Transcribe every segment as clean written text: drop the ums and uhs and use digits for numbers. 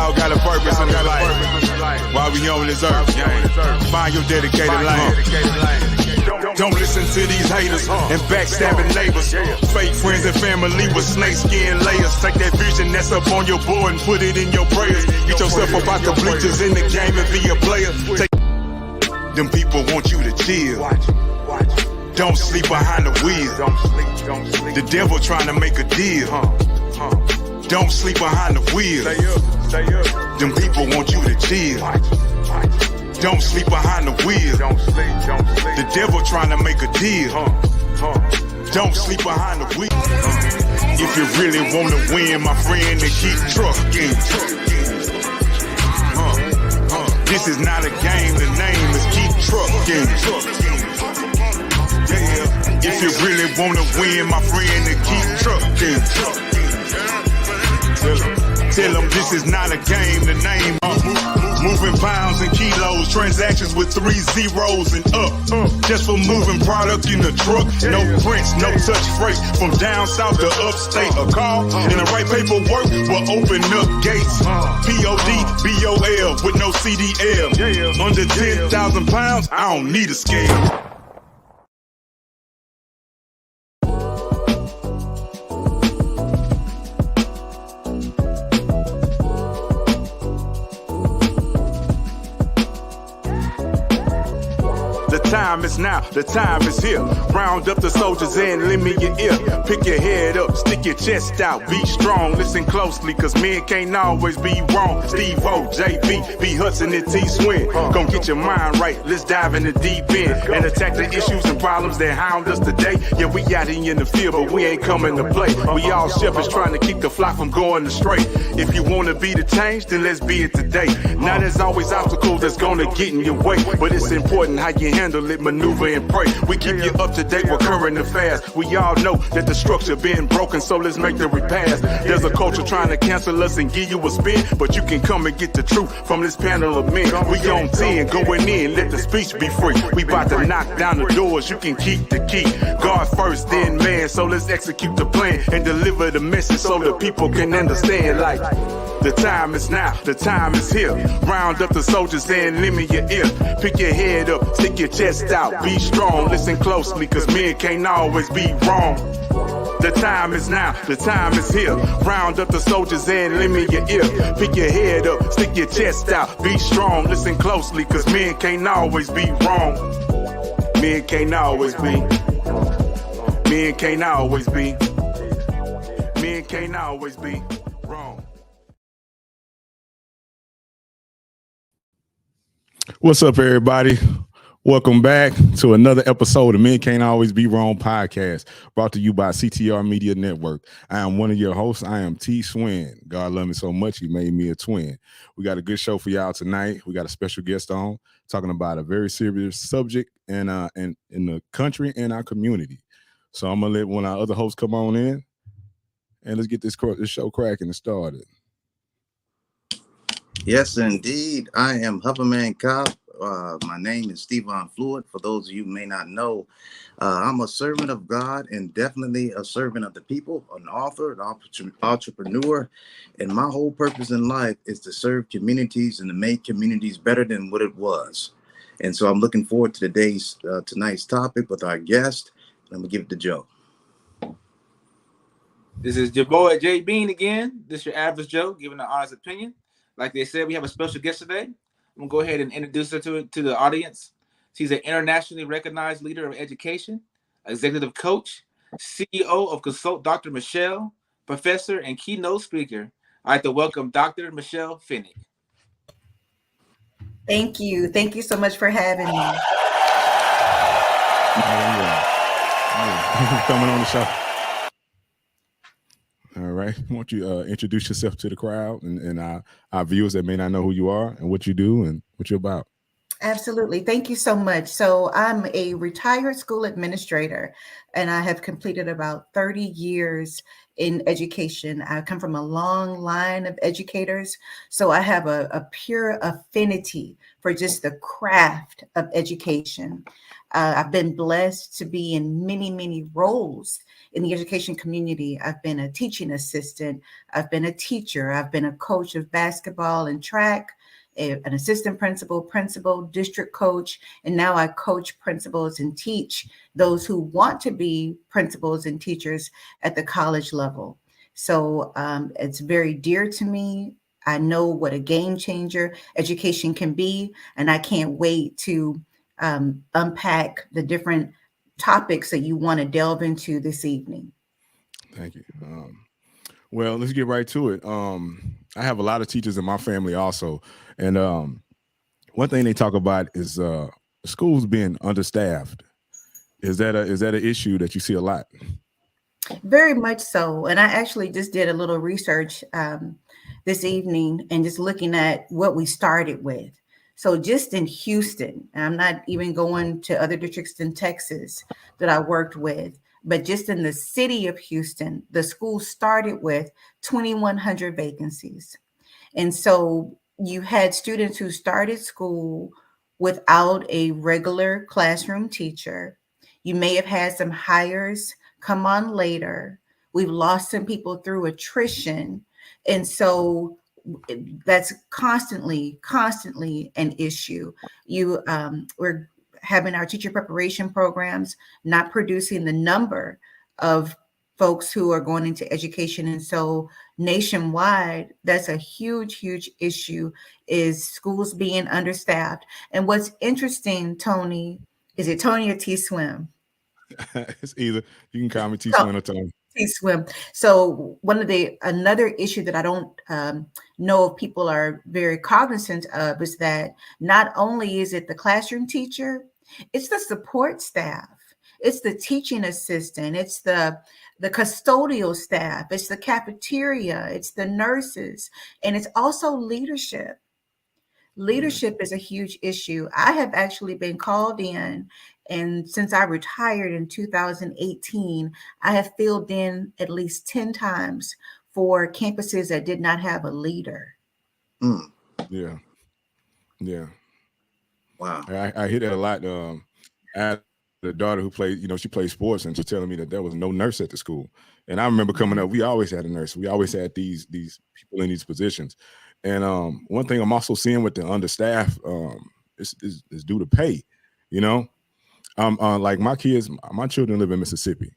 all got a purpose in this life. While we on this earth, find your dedicated lane. Don't listen to these haters and backstabbing neighbors. Fake friends and family with snakeskin layers. Take that vision that's up on your board and put it in your prayers. Get yourself up out the bleachers in the game and be a player. Take them people want you to chill. Don't sleep behind the wheel. The devil trying to make a deal. Don't sleep behind the wheel. Them people want you to chill. Don't sleep behind the wheel. The devil trying to make a deal. Don't sleep behind the wheel. If you really want to win, my friend, then keep trucking. This is not a game, the name is keep trucking. If you really want to win, my friend, then keep trucking. Tell them this is not a game, the name moving pounds and kilos, transactions with 3 zeros and up. Just for moving product in the truck, no prints, no touch freight. From down south to upstate, a car and the right paperwork will open up gates. P.O.D. B.O.L. with no CDL. Under 10,000 pounds, I don't need a scale. The time is now, the time is here. Round up the soldiers and lend me your ear. Pick your head up, stick your chest out, be strong, listen closely, cause men can't always be wrong. Steve-O, JB, B. Hudson, and T. Swin. Gon' get your mind right, let's dive in the deep end and attack the issues and problems that hound us today. Yeah, we out here in the field, but we ain't coming to play. We all shepherds trying to keep the flock from going astray. If you wanna be the change, then let's be it today. Now there's always obstacles that's gonna get in your way, but it's important how you handle it, maneuver and pray. We keep you up to date with current affairs. We all know that the structure been broken, so let's make the repairs. There's a culture trying to cancel us and give you a spin, but you can come and get the truth from this panel of men. We on 10, going in, let the speech be free. We about to knock down the doors, you can keep the key. God first, then man, so let's execute the plan and deliver the message so the people can understand. Like, the time is now, the time is here. Round up the soldiers and lend me your ear. Pick your head up, stick your chest out, be strong, listen closely, cause men can't always be wrong. The time is now, the time is here. Round up the soldiers and lend me your ear. Pick your head up, stick your chest out, be strong, listen closely, cause men can't always be wrong. Men can't always be. Men can't always be. Men can't always be wrong. What's up, everybody? Welcome back to another episode of Men Can't Always Be Wrong podcast, brought to you by CTR Media Network. I am one of your hosts. I am T. Swin. God love me so much, he made me a twin. We got a good show for y'all tonight. We got a special guest on talking about a very serious subject in the country and our community. So I'm going to let one of our other hosts come on in, and let's get this show cracking and started. Yes, indeed. I am Hufferman Cop. My name is Steven Fluid. For those of you who may not know, I'm a servant of God and definitely a servant of the people, an author, an entrepreneur. And my whole purpose in life is to serve communities and to make communities better than what it was. And so I'm looking forward to tonight's topic with our guest. I'm going to give it to Joe. This is your boy, J. Bean again. This is your average Joe, giving an honest opinion. Like they said, we have a special guest today. I'm going to go ahead and introduce her to the audience. She's an internationally recognized leader of education, executive coach, CEO of Consult Dr. Michelle, professor and keynote speaker. I'd like to welcome Dr. Michelle Fennick. Thank you. Thank you so much for having me. Coming on the show. All right. I want you to introduce yourself to the crowd and our viewers that may not know who you are and what you do and what you're about. Absolutely. Thank you so much. So I'm a retired school administrator, and I have completed about 30 years in education. I come from a long line of educators, so I have a pure affinity for just the craft of education. I've been blessed to be in many, many roles in the education community. I've been a teaching assistant. I've been a teacher. I've been a coach of basketball and track, an assistant principal, district coach, and now I coach principals and teach those who want to be principals and teachers at the college level. So it's very dear to me. I know what a game changer education can be, and I can't wait to unpack the different topics that you want to delve into this evening. Thank you. Well, let's get right to it. I have a lot of teachers in my family also, and one thing they talk about is schools being understaffed. Is that an issue that you see a lot? Very much so. And I actually just did a little research this evening and just looking at what we started with. So just in Houston, and I'm not even going to other districts in Texas that I worked with, but just in the city of Houston, the school started with 2,100 vacancies. And so you had students who started school without a regular classroom teacher. You may have had some hires come on later. We've lost some people through attrition. And so that's constantly an issue. We're having our teacher preparation programs not producing the number of folks who are going into education. And so nationwide, that's a huge issue, is schools being understaffed. And what's interesting, Tony, is it Tony or T-Swim? It's either. You can call me T-Swim or Tony. T-Swim. So another issue that I don't know if people are very cognizant of is that not only is it the classroom teacher, it's the support staff, it's the teaching assistant, it's the custodial staff, it's the cafeteria, it's the nurses, and it's also leadership. Leadership is a huge issue. I have actually been called in, and since I retired in 2018, I have filled in at least 10 times for campuses that did not have a leader. Yeah. Wow. I hear that a lot. I had a daughter who played, she played sports, and she's telling me that there was no nurse at the school. And I remember coming up, we always had a nurse. We always had these people in these positions. And one thing I'm also seeing with the understaffed is due to pay. Like my children live in Mississippi,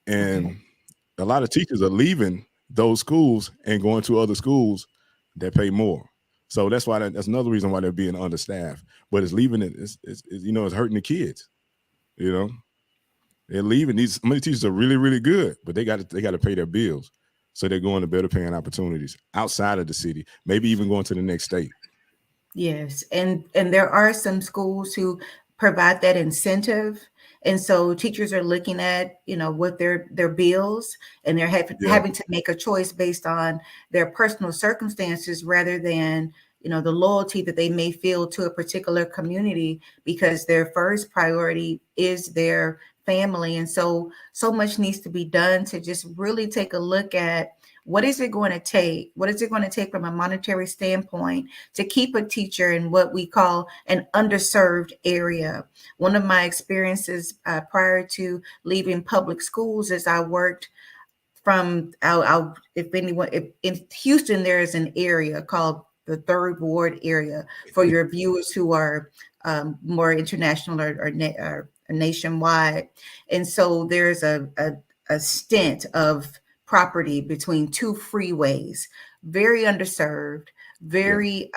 and a lot of teachers are leaving those schools and going to other schools that pay more. So that's another reason why they're being understaffed. But it's leaving it's hurting the kids. They're leaving. Many teachers are really, really good, but they got to pay their bills. So they're going to better paying opportunities outside of the city, maybe even going to the next state. Yes, and there are some schools who provide that incentive, and so teachers are looking at what their bills, and they're having to make a choice based on their personal circumstances rather than the loyalty that they may feel to a particular community, because their first priority is their family. And so much needs to be done to just really take a look at what is it going to take? What is it going to take from a monetary standpoint to keep a teacher in what we call an underserved area? One of my experiences prior to leaving public schools is I worked from if in Houston, there is an area called the Third Ward area for your viewers who are more international or nationwide. And so there's a stint of property between two freeways, very underserved, very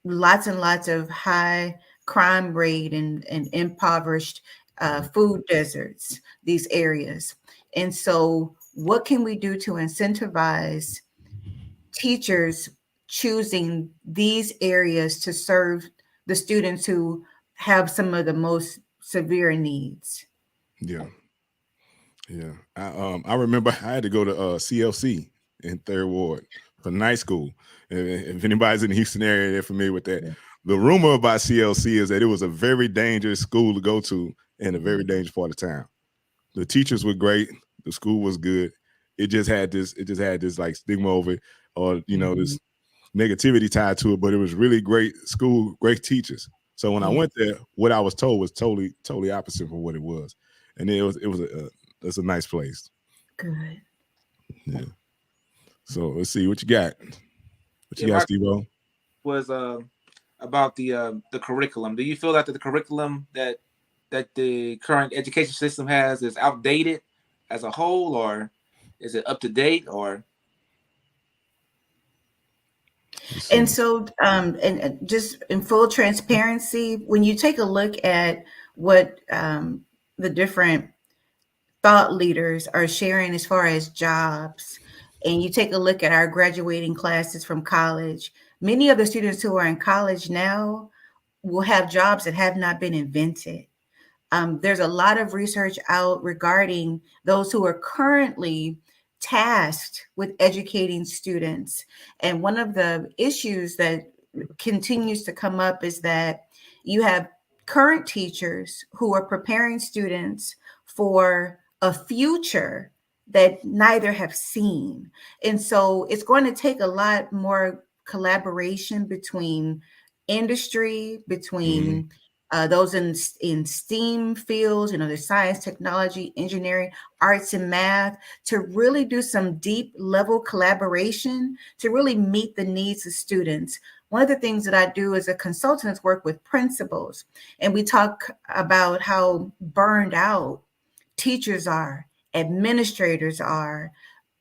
lots and lots of high crime rate and impoverished food deserts, these areas. And so what can we do to incentivize teachers choosing these areas to serve the students who have some of the most severe needs? I remember I had to go to CLC in Third Ward for night school. If anybody's in the Houston area, they're familiar with that. The rumor about CLC is that it was a very dangerous school to go to in a very dangerous part of town. The teachers were great. The school was good. It just had this like stigma over it, or this negativity tied to it. But it was really great school, great teachers. So when I went there, what I was told was totally opposite from what it was. And it was that's a nice place. Good. Yeah. So let's see what you got. What you got, Steve-O? Was about the curriculum. Do you feel that the curriculum that the current education system has is outdated as a whole, or is it up to date, or? And so, and just in full transparency, when you take a look at what the different thought leaders are sharing as far as jobs, and you take a look at our graduating classes from college, many of the students who are in college now will have jobs that have not been invented. There's a lot of research out regarding those who are currently tasked with educating students. And one of the issues that continues to come up is that you have current teachers who are preparing students for a future that neither have seen. And so it's going to take a lot more collaboration between industry, between those in STEAM fields, the science, technology, engineering, arts, and math, to really do some deep level collaboration to really meet the needs of students. One of the things that I do as a consultant is work with principals, and we talk about how burned out teachers are, administrators are.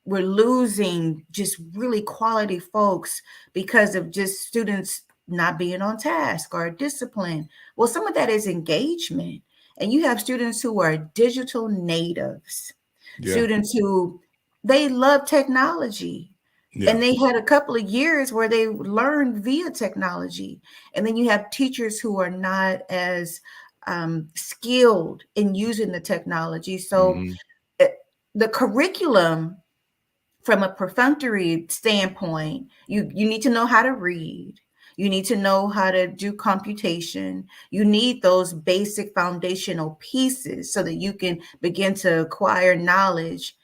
We're losing just really quality folks because of just students not being on task or discipline. Well, some of that is engagement. And you have students who are digital natives, students who they love technology. And they had a couple of years where they learned via technology. And then you have teachers who are not as skilled in using the technology. So the curriculum, from a perfunctory standpoint, you need to know how to read. You need to know how to do computation. You need those basic foundational pieces so that you can begin to acquire knowledge.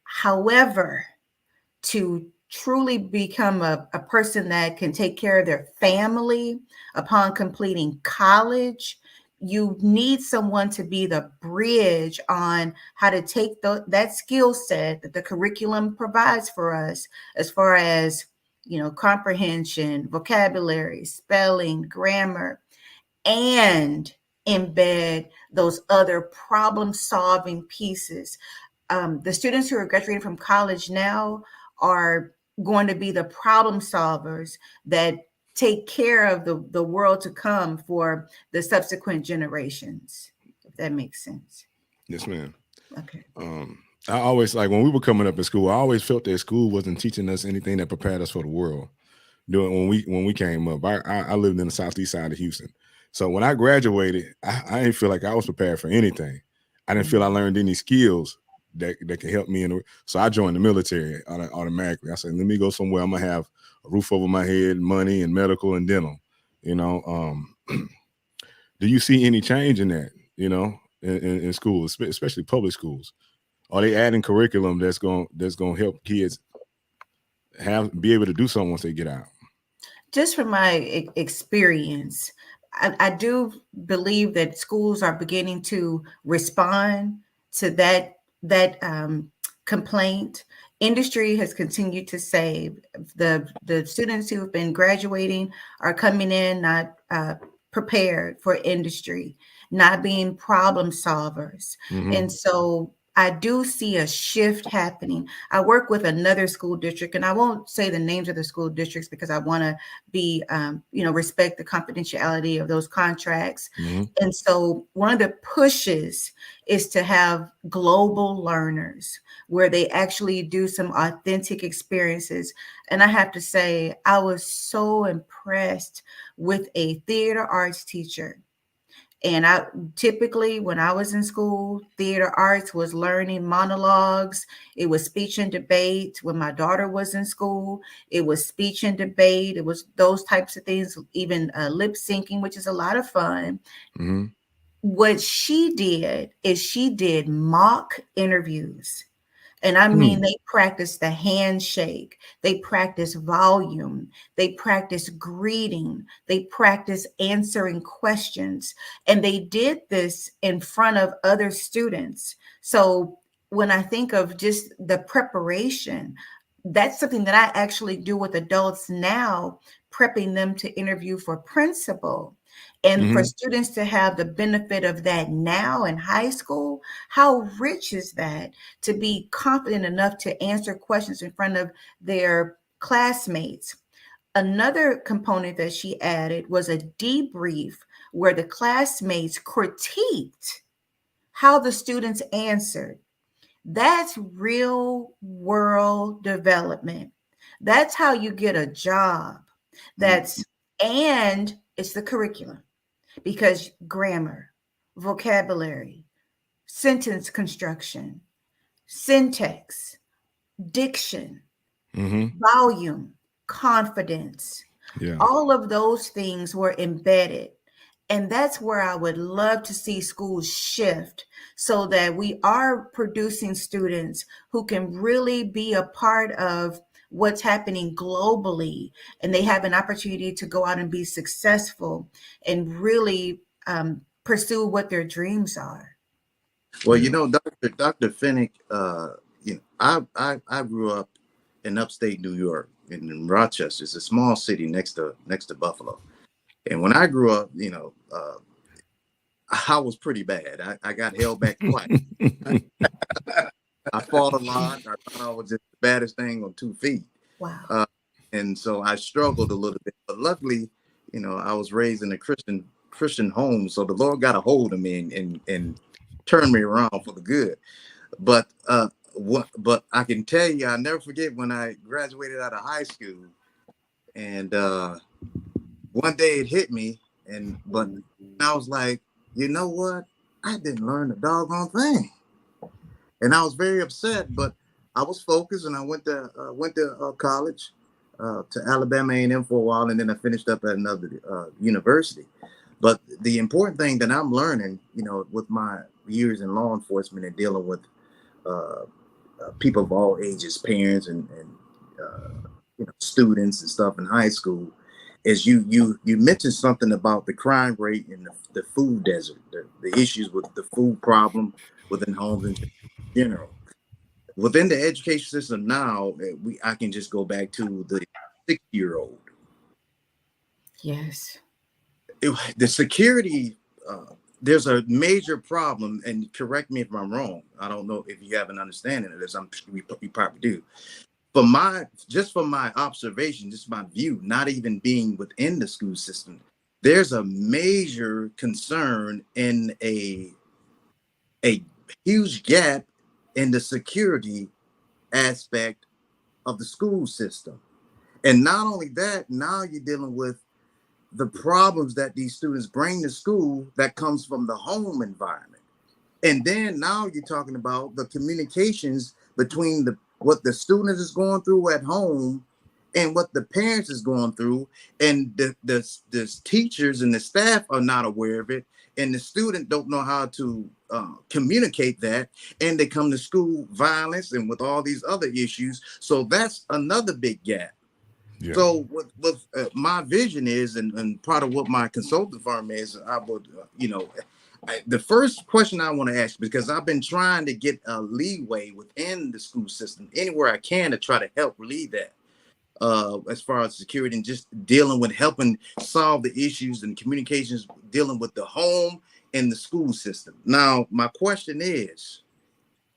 However, to truly become a person that can take care of their family upon completing college, you need someone to be the bridge on how to take that skill set that the curriculum provides for us, as far as comprehension, vocabulary, spelling, grammar, and embed those other problem-solving pieces. The students who are graduating from college now are going to be the problem solvers that take care of the world to come for the subsequent generations, if that makes sense. Yes, ma'am. Okay. I always, like, when we were coming up in school, I always felt that school wasn't teaching us anything that prepared us for the world. When we came up, I lived in the southeast side of Houston. So when I graduated, I didn't feel like I was prepared for anything. I didn't feel I learned any skills that could help me. So I joined the military automatically. I said, let me go somewhere I'm gonna have a roof over my head, money, and medical and dental. Do you see any change in that? In schools, especially public schools? Are they adding curriculum that's going to help kids be able to do something once they get out? Just from my experience, I do believe that schools are beginning to respond to that complaint. Industry has continued to say the students who have been graduating are coming in not prepared for industry, not being problem solvers. And so I do see a shift happening. I work with another school district, and I won't say the names of the school districts because I want to be, respect the confidentiality of those contracts. And so one of the pushes is to have global learners where they actually do some authentic experiences. And I have to say, I was so impressed with a theater arts teacher. And I typically, when I was in school, theater arts was learning monologues. It was speech and debate. When my daughter was in school, it was speech and debate. It was those types of things, even lip syncing, which is a lot of fun. What she did is she did mock interviews. And I mean, they practice the handshake, they practice volume, they practice greeting, they practice answering questions. And they did this in front of other students. So when I think of just the preparation, that's something that I actually do with adults now, prepping them to interview for principal. And for Mhm. students to have the benefit of that now in high school, how rich is that to be confident enough to answer questions in front of their classmates? Another component that she added was a debrief where the classmates critiqued how the students answered. That's real world development. That's how you get a job. Mhm. And it's the curriculum, because grammar, vocabulary, sentence construction, syntax, diction, Mhm. volume, confidence, Yeah. all of those things were embedded. And that's where I would love to see schools shift so that we are producing students who can really be a part of what's happening globally, and they have an opportunity to go out and be successful and really pursue what their dreams are. Well, Yeah. Dr. Fennick, I grew up in upstate New York in Rochester. It's a small city next to Buffalo. And when I grew up, I was pretty bad. I got held back twice. I fought a lot. I thought I was just the baddest thing on 2 feet. Wow. Uh, and so I struggled a little bit. But luckily, I was raised in a Christian home. So the Lord got a hold of me and turned me around for the good. But I can tell you, I'll never forget when I graduated out of high school. And one day it hit me, but I was like, you know what? I didn't learn a doggone thing. And I was very upset, but I was focused, and I went to college, to Alabama A&M for a while, and then I finished up at another university. But the important thing that I'm learning, with my years in law enforcement and dealing with uh, people of all ages, parents and students and stuff in high school, is you mentioned something about the crime rate and the food desert, the issues with the food problem within homes in general. Within the education system now, I can just go back to the 6-year-old. Yes. The security, there's a major problem, and correct me if I'm wrong. I don't know if you have an understanding of this. You probably do. From my observation, just my view, not even being within the school system, there's a major concern in a huge gap in the security aspect of the school system. And not only that, now you're dealing with the problems that these students bring to school that comes from the home environment. And then now you're talking about the communications between what the student is going through at home and what the parents is going through, and the teachers and the staff are not aware of it, and the student don't know how to communicate that, and they come to school violence and with all these other issues. So that's another big gap. Yeah. So with my vision is, and part of what my consulting firm is, I would, the first question I want to ask, because I've been trying to get a leeway within the school system anywhere I can to try to help relieve that, as far as security and just dealing with helping solve the issues and communications, dealing with the home and the school system. Now, my question is,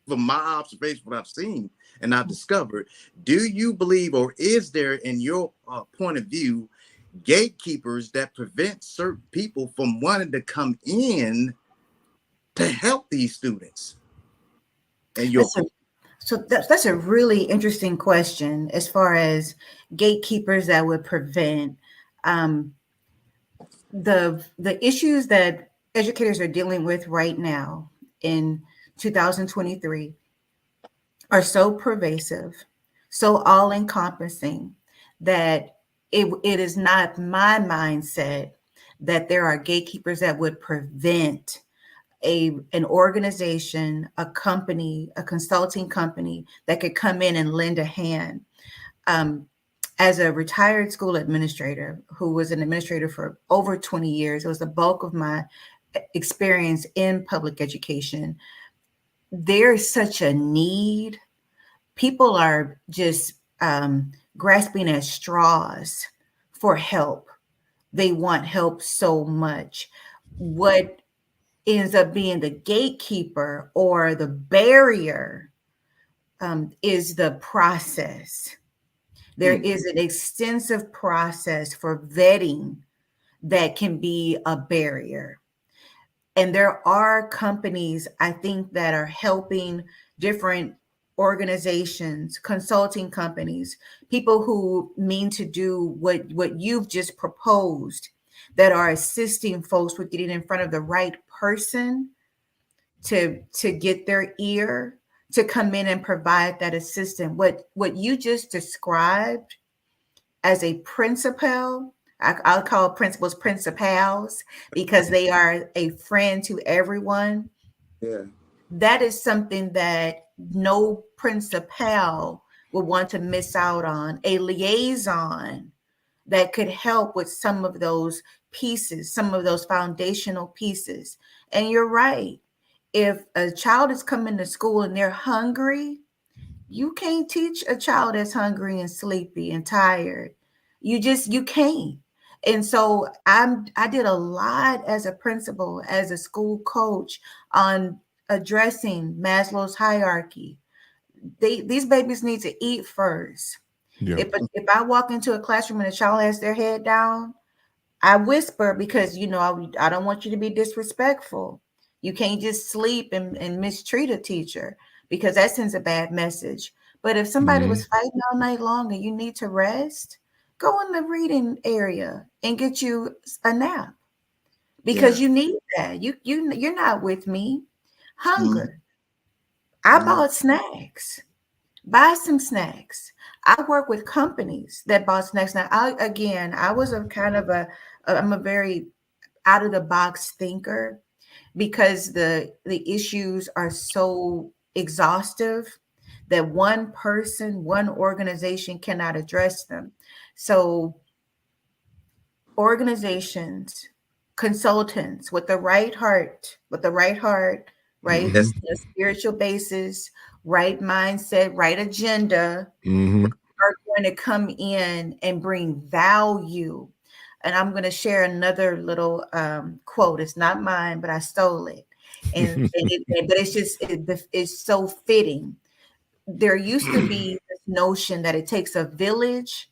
from my observation, what I've seen and I've discovered, do you believe, or is there, in your point of view, gatekeepers that prevent certain people from wanting to come in to help these students? And your That's a that's a really interesting question, as far as gatekeepers that would prevent um, the issues that educators are dealing with right now in 2023 are so pervasive, so all encompassing, that it is not my mindset that there are gatekeepers that would prevent an organization, a company, a consulting company that could come in and lend a hand. Um, as a retired school administrator who was an administrator for over 20 years, it was the bulk of my experience in public education. there's such a need. People are just grasping at straws for help. They want help so much. What ends up being the gatekeeper or the barrier is the process. There is an extensive process for vetting that can be a barrier. And there are companies, I think, that are helping different organizations, consulting companies, people who mean to do what you've just proposed, that are assisting folks with getting in front of the right person to get their ear, to come in and provide that assistance. What you just described as a principal, I'll call principals principals because they are a friend to everyone. Yeah. That is something that no principal would want to miss out on. A liaison that could help with some of those pieces, some of those foundational pieces. And you're right. If a child is coming to school and they're hungry, you can't teach a child that's hungry and sleepy and tired. You can't. And so I did a lot as a principal, as a school coach on addressing Maslow's hierarchy. These babies need to eat first. Yeah. If I walk into a classroom and a child has their head down, I whisper because I don't want you to be disrespectful. You can't just sleep and mistreat a teacher because that sends a bad message. But if somebody was fighting all night long and you need to rest, go in the reading area and get you a nap because you need that. You're not with me. Hunger. I bought snacks. Buy some snacks. I work with companies that bought snacks. Now, I was I'm a very out of the box thinker because the issues are so exhaustive that one person, one organization cannot address them. So organizations, consultants with the right heart, right? Yes. The spiritual basis, right mindset, right agenda, Mm-hmm. are going to come in and bring value. And I'm going to share another little quote. It's not mine, but I stole it. But it's so fitting. There used to be this notion that it takes a village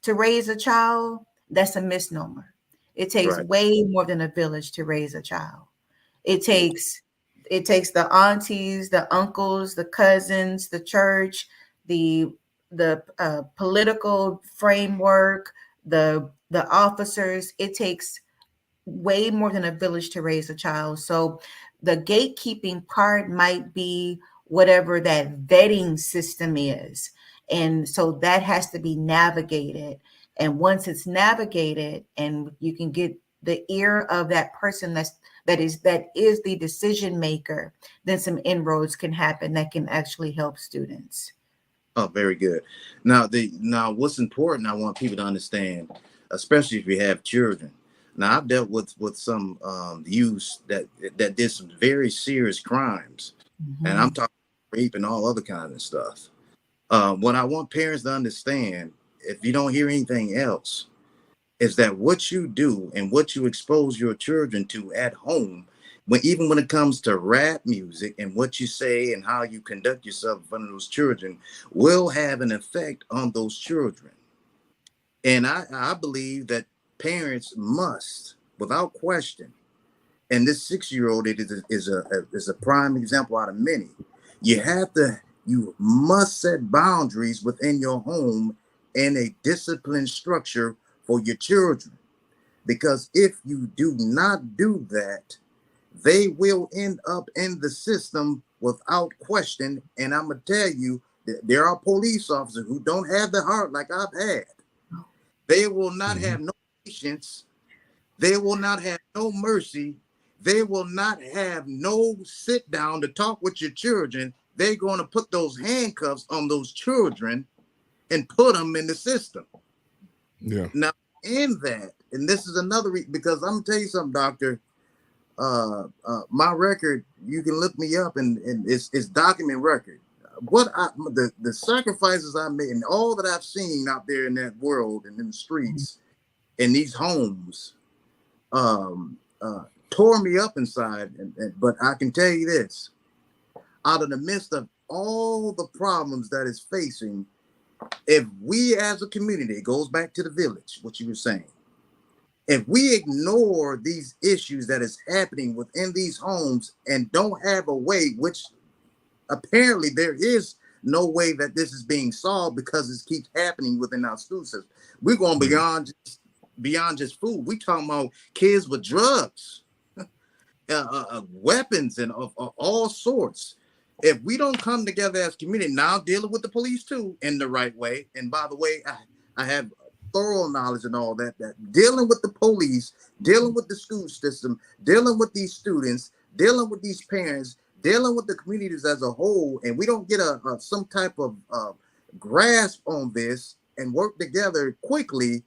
to raise a child. That's a misnomer. It takes Right. way more than a village to raise a child. It takes the aunties, the uncles, the cousins, the church, the political framework, the officers. It takes way more than a village to raise a child. So the gatekeeping part might be whatever that vetting system is. And so that has to be navigated. And once it's navigated and you can get the ear of that person that is the decision maker, then some inroads can happen that can actually help students. Oh, very good. Now what's important, I want people to understand, especially if you have children. Now I've dealt with some youths that did some very serious crimes, and I'm talking rape and all other kinds of stuff. What I want parents to understand, if you don't hear anything else, is that what you do and what you expose your children to at home, even when it comes to rap music and what you say and how you conduct yourself in front of those children, will have an effect on those children. And I believe that parents must, without question, and this 6-year-old is a prime example out of many. You must set boundaries within your home and a disciplined structure for your children. Because if you do not do that, they will end up in the system without question. And I'm going to tell you that there are police officers who don't have the heart like I've had. They will not have no patience. They will not have no mercy. They will not have no sit down to talk with your children. They're going to put those handcuffs on those children and put them in the system. Yeah. Now, in that, and this is another because I'm gonna tell you something, doctor. my record, you can look me up, and it's document record. The sacrifices I made and all that I've seen out there in that world and in the streets, in these homes, um, tore me up inside. But I can tell you this: out of the midst of all the problems that is facing, if we as a community, it goes back to the village, what you were saying. If we ignore these issues that is happening within these homes and don't have a way, which apparently there is no way that this is being solved because it keeps happening within our school system. We're going beyond just food. We talking about kids with drugs, weapons, and of all sorts. If we don't come together as community, now dealing with the police too in the right way. And by the way, I have thorough knowledge and all that dealing with the police, dealing with the school system, dealing with these students, dealing with these parents, dealing with the communities as a whole, and we don't get some type of grasp on this and work together quickly,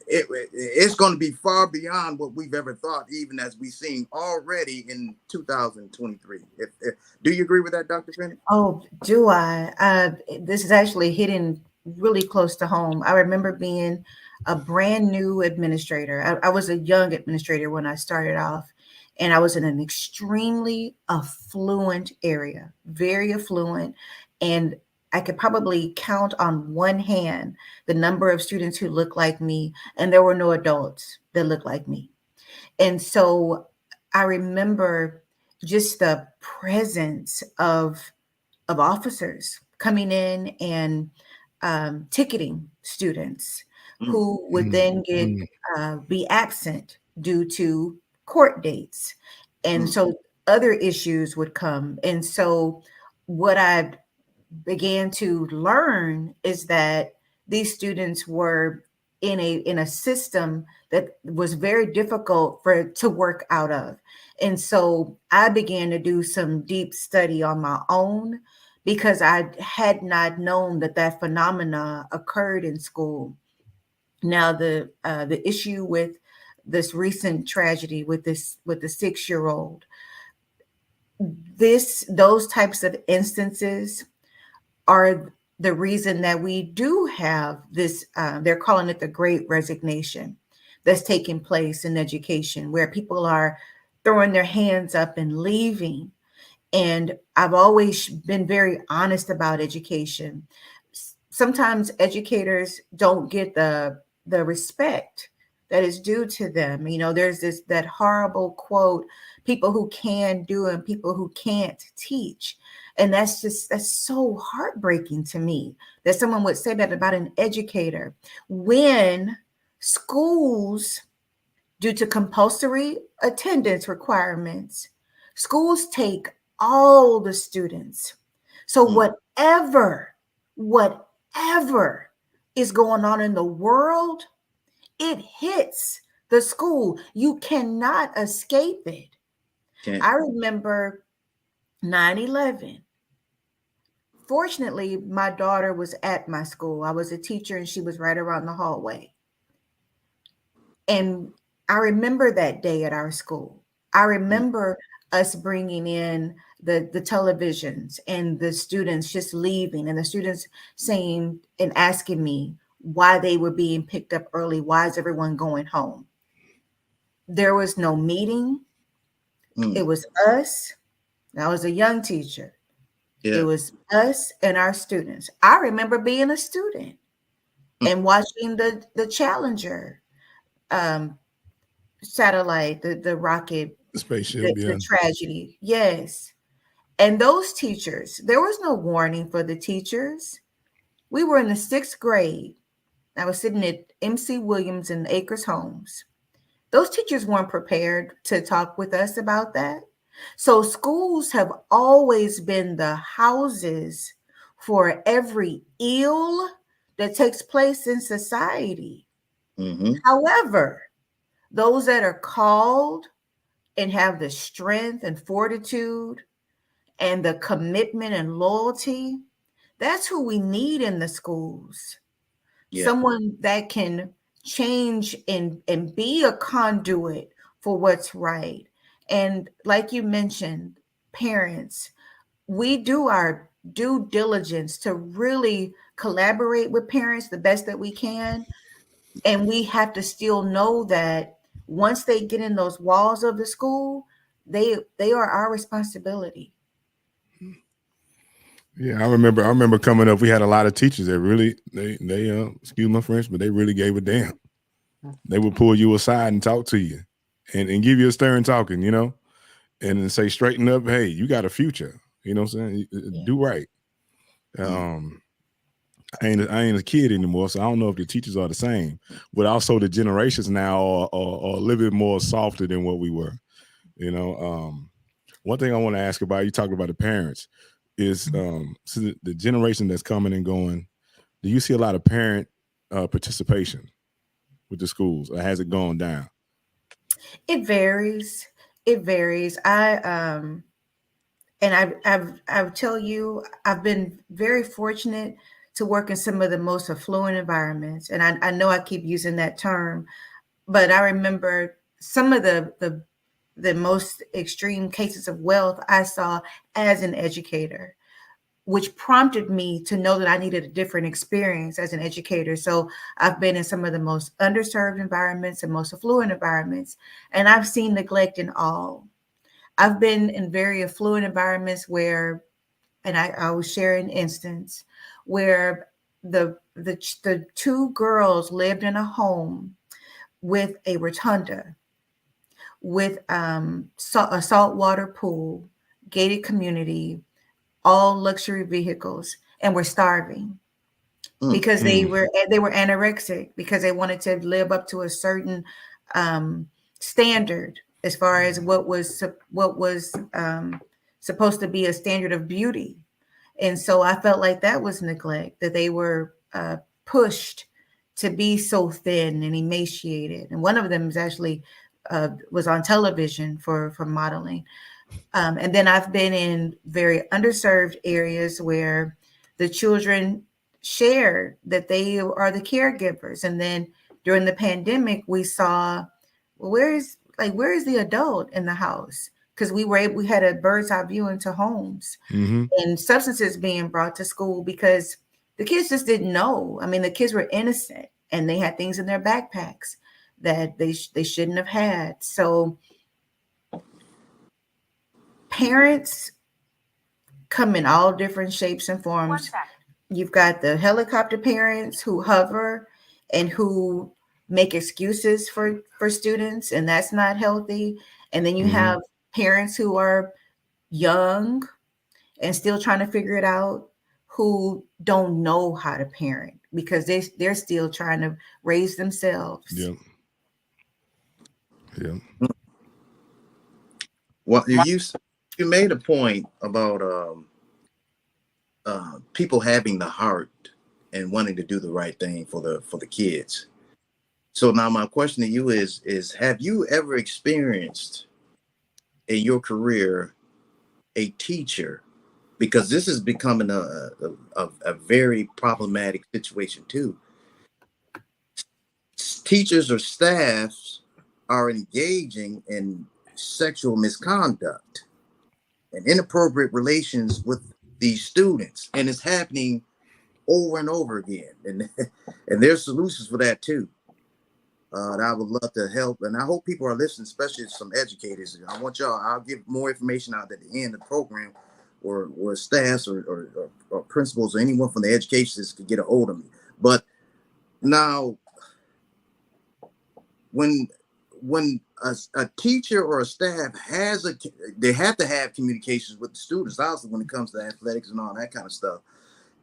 it's going to be far beyond what we've ever thought, even as we've seen already in 2023. Do you agree with that, Dr. Fennick? Oh, do I? This is actually hitting really close to home. I remember being a brand new administrator. I was a young administrator when I started off, and I was in an extremely affluent area, very affluent. And I could probably count on one hand the number of students who looked like me, and there were no adults that looked like me. And so I remember just the presence of officers coming in and ticketing students who would then get be absent due to court dates. And so other issues would come. And so what I began to learn is that these students were in a system that was very difficult to work out of. And so I began to do some deep study on my own because I had not known that phenomena occurred in school. Now the issue with this recent tragedy with the 6-year-old, those types of instances are the reason that we do have this, they're calling it the great resignation that's taking place in education, where people are throwing their hands up and leaving. And I've always been very honest about education. Sometimes educators don't get the respect that is due to them. You know, there's that horrible quote, people who can do and people who can't teach. And that's so heartbreaking to me that someone would say that about an educator when schools, due to compulsory attendance requirements, schools take all the students. So whatever is going on in the world, it hits the school. You cannot escape it. I remember 9/11. Fortunately, my daughter was at my school. I was a teacher and she was right around the hallway. And I remember that day at our school. I remember us bringing in the televisions and the students just leaving, and the students saying and asking me why they were being picked up early. Why is everyone going home? There was no meeting. It was us. I was a young teacher. It was us and our students. I remember being a student and watching the Challenger satellite, the rocket, the spaceship, the tragedy. Yes. And those teachers, there was no warning for the teachers. We were in the 6th grade. I was sitting at MC Williams and Acres Homes. Those teachers weren't prepared to talk with us about that. So schools have always been the houses for every ill that takes place in society. However, those that are called and have the strength and fortitude and the commitment and loyalty, that's who we need in the schools. Someone that can change and be a conduit for what's right. And like you mentioned, parents, we do our due diligence to really collaborate with parents the best that we can. And we have to still know that once they get in those walls of the school, they are our responsibility. Yeah, I remember coming up, we had a lot of teachers that really they excuse my French, but they really gave a damn. They would pull you aside and talk to you and give you a stern talking, you know, and then say, straighten up, hey, you got a future. You know what I'm saying? Yeah. Do right. I ain't a kid anymore, so I don't know if the teachers are the same. But also the generations now are a little bit more softer than what we were. You know, one thing I want to ask about, you talked about the parents, is so the generation that's coming and going, do you see a lot of parent participation with the schools, or has it gone down? It varies. It varies. I'll tell you, I've been very fortunate to work in some of the most affluent environments. And I know I keep using that term, but I remember some of the most extreme cases of wealth I saw as an educator, which prompted me to know that I needed a different experience as an educator. So I've been in some of the most underserved environments and most affluent environments, and I've seen neglect in all. I've been in very affluent environments where, and I will share an instance where the two girls lived in a home with a rotunda, with a saltwater pool, gated community, all luxury vehicles, and were starving because they were anorexic, because they wanted to live up to a certain standard as far as what was supposed to be a standard of beauty. And so I felt like that was neglect, that they were pushed to be so thin and emaciated. And one of them is actually was on television for modeling. And then I've been in very underserved areas where the children share that they are the caregivers. And then during the pandemic, we saw, well, where is the adult in the house? Because we had a bird's eye view into homes and substances being brought to school because the kids just didn't know. I mean, the kids were innocent and they had things in their backpacks that they shouldn't have had. So parents come in all different shapes and forms. You've got the helicopter parents who hover and who make excuses for students, and that's not healthy. And then you have parents who are young and still trying to figure it out, who don't know how to parent because they're still trying to raise themselves. Yeah. Well, you made a point about people having the heart and wanting to do the right thing for the kids. So now my question to you is have you ever experienced in your career a teacher, because this is becoming a very problematic situation too. Teachers or staffs are engaging in sexual misconduct and inappropriate relations with these students, and it's happening over and over again. And there's solutions for that too. That I would love to help, and I hope people are listening, especially some educators. I want y'all. I'll give more information out at the end of the program, or staffs or principals or anyone from the education system can get a hold of me. But now, when a teacher or a staff they have to have communications with the students, also when it comes to athletics and all that kind of stuff.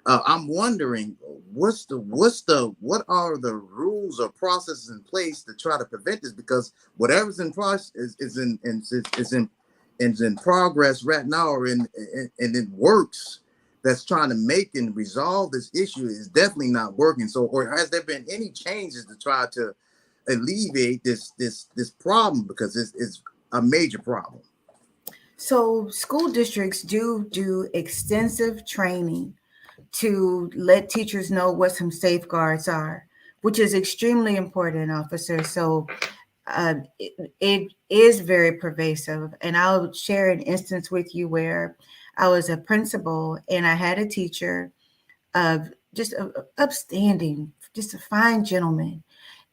I'm wondering what are the rules or processes in place to try to prevent this, because whatever's in process is in progress right now, or in works that's trying to make and resolve this issue is definitely not working. So, or has there been any changes to try to alleviate this problem, because it's a major problem? So school districts do extensive training to let teachers know what some safeguards are, which is extremely important, officer. So it is very pervasive. And I'll share an instance with you where I was a principal and I had a teacher of just upstanding, just a fine gentleman.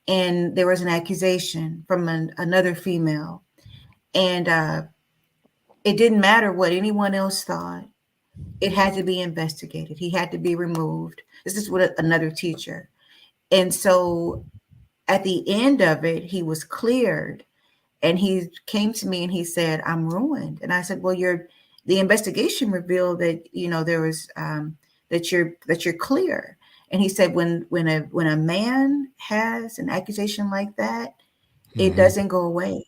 And there was an accusation from another female. And it didn't matter what anyone else thought. It had to be investigated. He had to be removed. This is what another teacher. And so at the end of it, he was cleared. And he came to me and he said, "I'm ruined." And I said, "Well, the investigation revealed that, there was that you're clear." And he said, when a man has an accusation like that, it doesn't go away.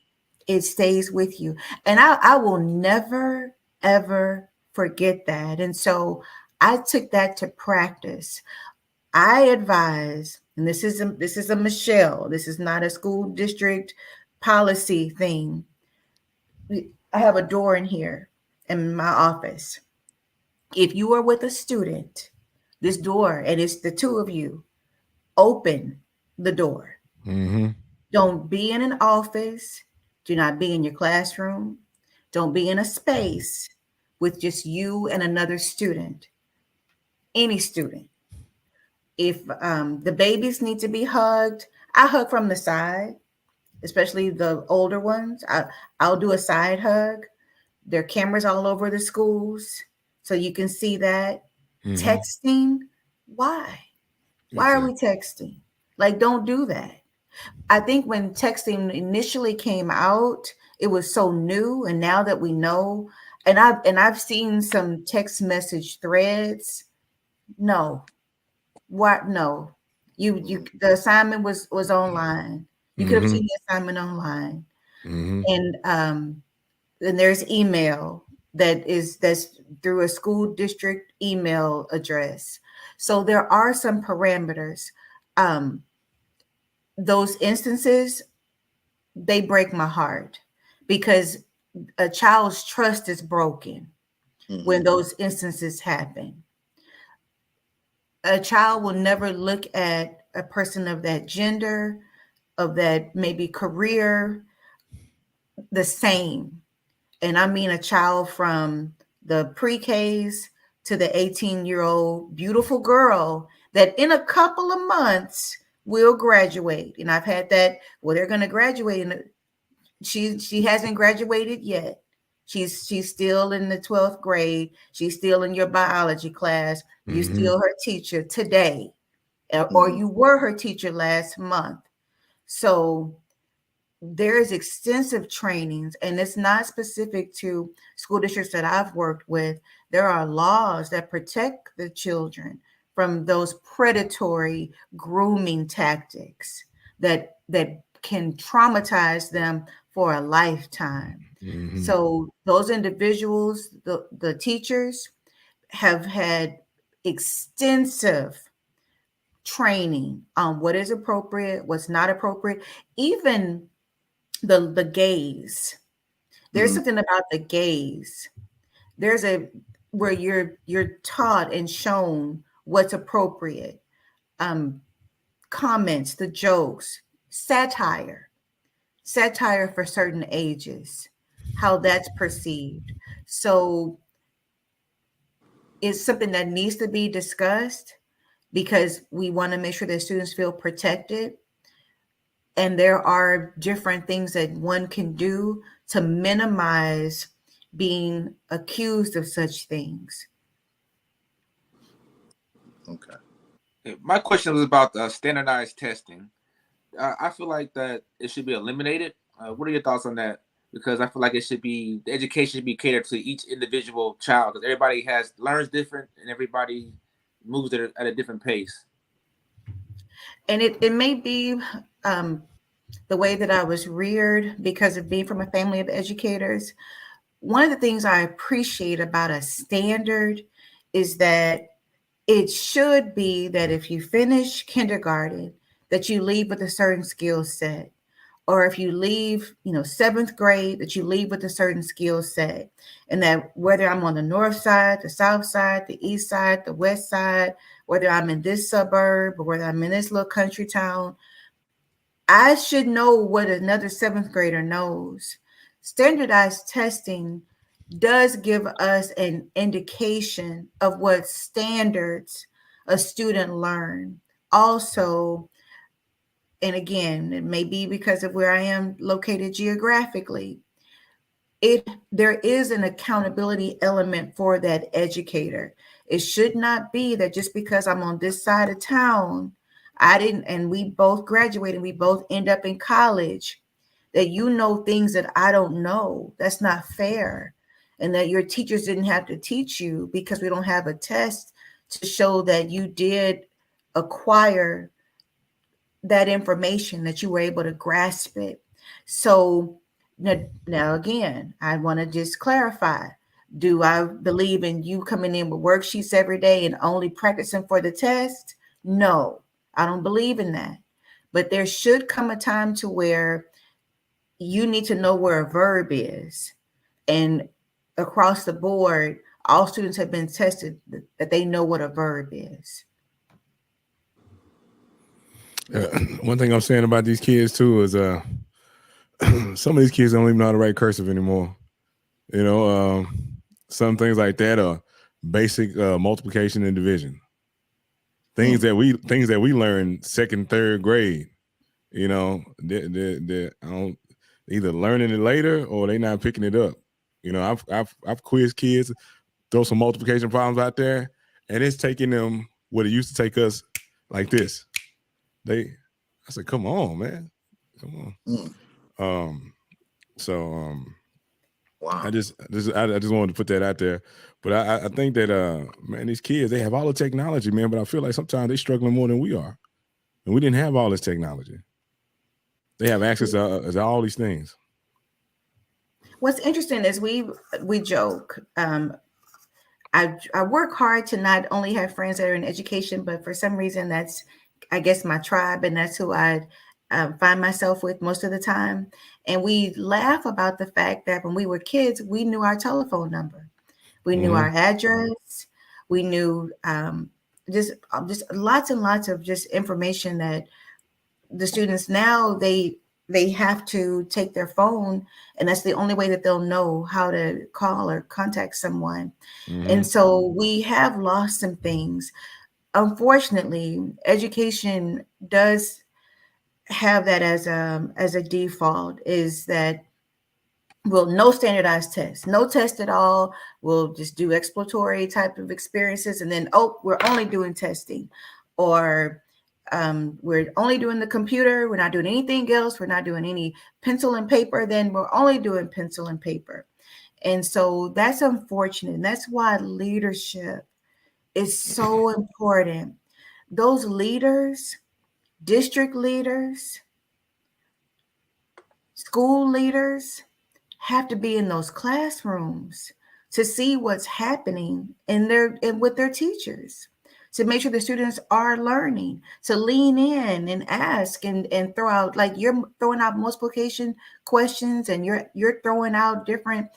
It stays with you. And I will never, ever forget that. And so I took that to practice. I advise, and this is a Michelle, this is not a school district policy thing. I have a door in here in my office. If you are with a student, this door, and it's the two of you, open the door. Don't be in an office. Do not be in your classroom. Don't be in a space with just you and another student, any student. If the babies need to be hugged, I hug from the side, especially the older ones. I'll do a side hug. There are cameras all over the schools, so you can see that. Texting, why? Why are we texting? Like, don't do that. I think when texting initially came out, it was so new, and now that we know, and I've seen some text message threads. No, what? No, the assignment was online. You could have seen the assignment online, and there's email that's through a school district email address. So there are some parameters. Those instances, they break my heart because a child's trust is broken when those instances happen. A child will never look at a person of that gender, of that maybe career, the same. And I mean a child from the pre-Ks to the 18-year-old beautiful girl that in a couple of months will graduate. And I've had that, well, they're going to graduate, and she hasn't graduated yet. She's still in the 12th grade. She's still in your biology class. You're still her teacher today, or you were her teacher last month. So there's extensive trainings, and it's not specific to school districts that I've worked with. There are laws that protect the children from those predatory grooming tactics that can traumatize them for a lifetime. So those individuals, the teachers, have had extensive training on what is appropriate, what's not appropriate, even the gaze. There's something about the gaze. There's where you're taught and shown what's appropriate. Comments, the jokes, satire for certain ages, how that's perceived. So it's something that needs to be discussed because we want to make sure that students feel protected. And there are different things that one can do to minimize being accused of such things. Okay. My question was about standardized testing. I feel like that it should be eliminated. What are your thoughts on that? Because I feel like the education should be catered to each individual child, because everybody learns different and everybody moves at a different pace. And it may be the way that I was reared because of being from a family of educators. One of the things I appreciate about a standard is that it should be that if you finish kindergarten, that you leave with a certain skill set. Or if you leave, 7th grade, that you leave with a certain skill set. And that whether I'm on the north side, the south side, the east side, the west side, whether I'm in this suburb or whether I'm in this little country town, I should know what another 7th grader knows. Standardized testing does give us an indication of what standards a student learn. Also, and again, it may be because of where I am located geographically, there is an accountability element for that educator. It should not be that just because I'm on this side of town, I didn't, and we both graduated, we both end up in college, that you know things that I don't know. That's not fair. And that your teachers didn't have to teach you because we don't have a test to show that you did acquire that information, that you were able to grasp it. So now again, I want to just clarify. Do I believe in you coming in with worksheets every day and only practicing for the test? No, I don't believe in that. But there should come a time to where you need to know where a verb is. And across the board, all students have been tested that they know what a verb is. One thing I'm saying about these kids too is some of these kids don't even know how to write cursive anymore. You know, some things like that are basic multiplication and division. Things that we learned 2nd, 3rd grade. You know, they're either learning it later or they not picking it up. You know, I've quizzed kids, throw some multiplication problems out there, and it's taking them what it used to take us like this. I said, come on, man. Come on. Wow. I just wanted to put that out there. But I think that man, these kids, they have all the technology, man, but I feel like sometimes they're struggling more than we are. And we didn't have all this technology. They have access to all these things. What's interesting is we joke. I work hard to not only have friends that are in education, but for some reason that's, I guess, my tribe, and that's who I find myself with most of the time. And we laugh about the fact that when we were kids, we knew our telephone number, we knew our address, we knew just lots and lots of just information that the students now they have to take their phone, and that's the only way that they'll know how to call or contact someone. And so we have lost some things. Unfortunately, education does have that as a default, is that no standardized tests, no test at all. We'll just do exploratory type of experiences, and then we're only doing testing, or we're only doing the computer. We're not doing anything else. We're not doing any pencil and paper. Then we're only doing pencil and paper. And so that's unfortunate. And that's why leadership is so important. Those leaders, district leaders, school leaders, have to be in those classrooms to see what's happening with their teachers, to make sure the students are learning, to lean in and ask and throw out, like you're throwing out multiplication questions, and you're throwing out different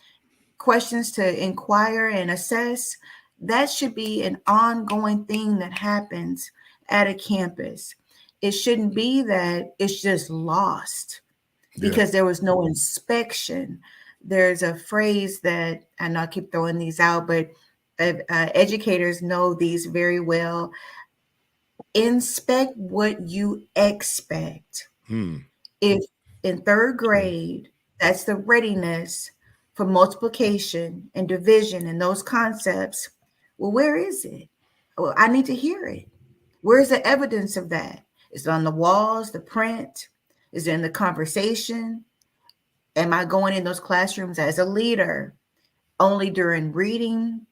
questions to inquire and assess. That should be an ongoing thing that happens at a campus. It shouldn't be that it's just lost because there was no inspection. There's a phrase that, and I'll keep throwing these out, but educators know these very well. Inspect what you expect. If in 3rd grade, that's the readiness for multiplication and division and those concepts, well, where is it? Well, I need to hear it. Where's the evidence of that? Is it on the walls, the print? Is it in the conversation? Am I going in those classrooms as a leader only during reading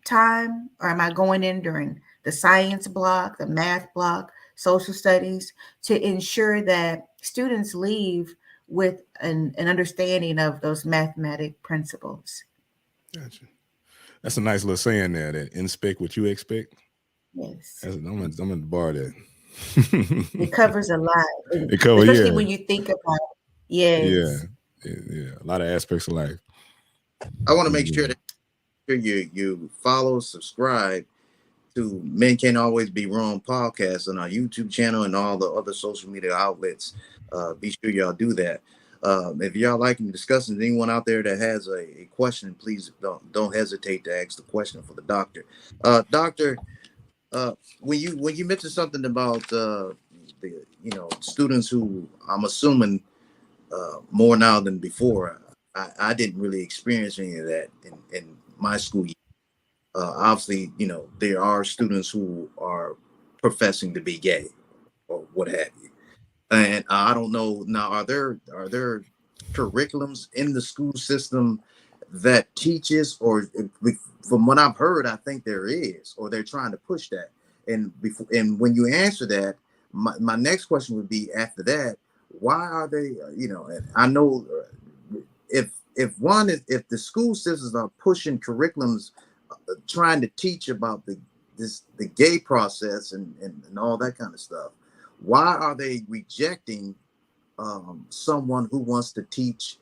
time, or am I going in during the science block, the math block, social studies, to ensure that students leave with an understanding of those mathematic principles? Gotcha. That's a nice little saying there, that inspect what you expect. Yes. I'm gonna borrow that. It covers a lot. It covers, especially when you think about yeah, a lot of aspects of life. I want to make sure that you follow, subscribe to Men Can't Always Be Wrong podcast on our YouTube channel and all the other social media outlets, be sure y'all do that. If y'all like discussing, anyone out there that has a question, please don't hesitate to ask the question for the doctor. Doctor, when you mentioned something about the students who I'm assuming more now than before, I didn't really experience any of that in my school year. Obviously, there are students who are professing to be gay or what have you. And I don't know now. Are there curriculums in the school system that teaches, or from what I've heard, I think there is, or they're trying to push that. And when you answer that, my next question would be after that, why are they? And I know if the school systems are pushing curriculums, trying to teach about the gay process and all that kind of stuff, why are they rejecting someone who wants to teach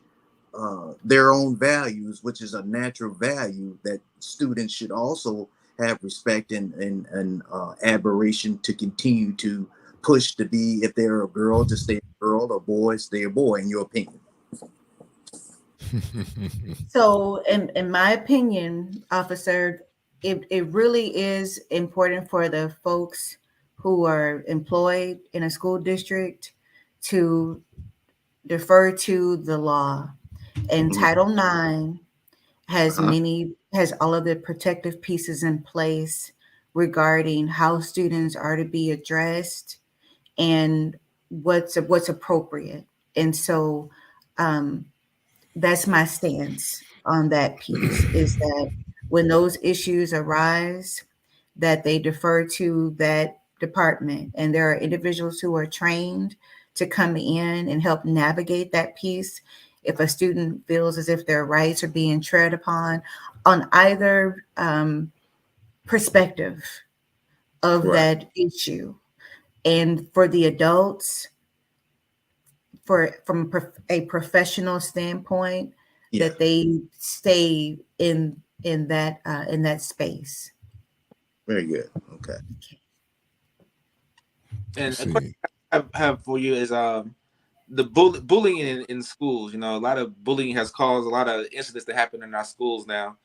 their own values, which is a natural value that students should also have respect and admiration to continue to push to be, if they're a girl, to stay a girl, or boy, stay a boy, in your opinion? So, in my opinion, officer, it really is important for the folks who are employed in a school district to defer to the law. And Mhm. Title IX Uh-huh. has all of the protective pieces in place regarding how students are to be addressed and what's appropriate. And so, um, that's my stance on that piece, is that when those issues arise, that they defer to that department, and there are individuals who are trained to come in and help navigate that piece if a student feels as if their rights are being tread upon on either perspective of Right. that issue. And for the adults, from a professional standpoint, Yeah. that they stay in that space. Very good. Okay. And Let's a question see. I have for you is the bullying in schools. A lot of bullying has caused a lot of incidents that happen in our schools now.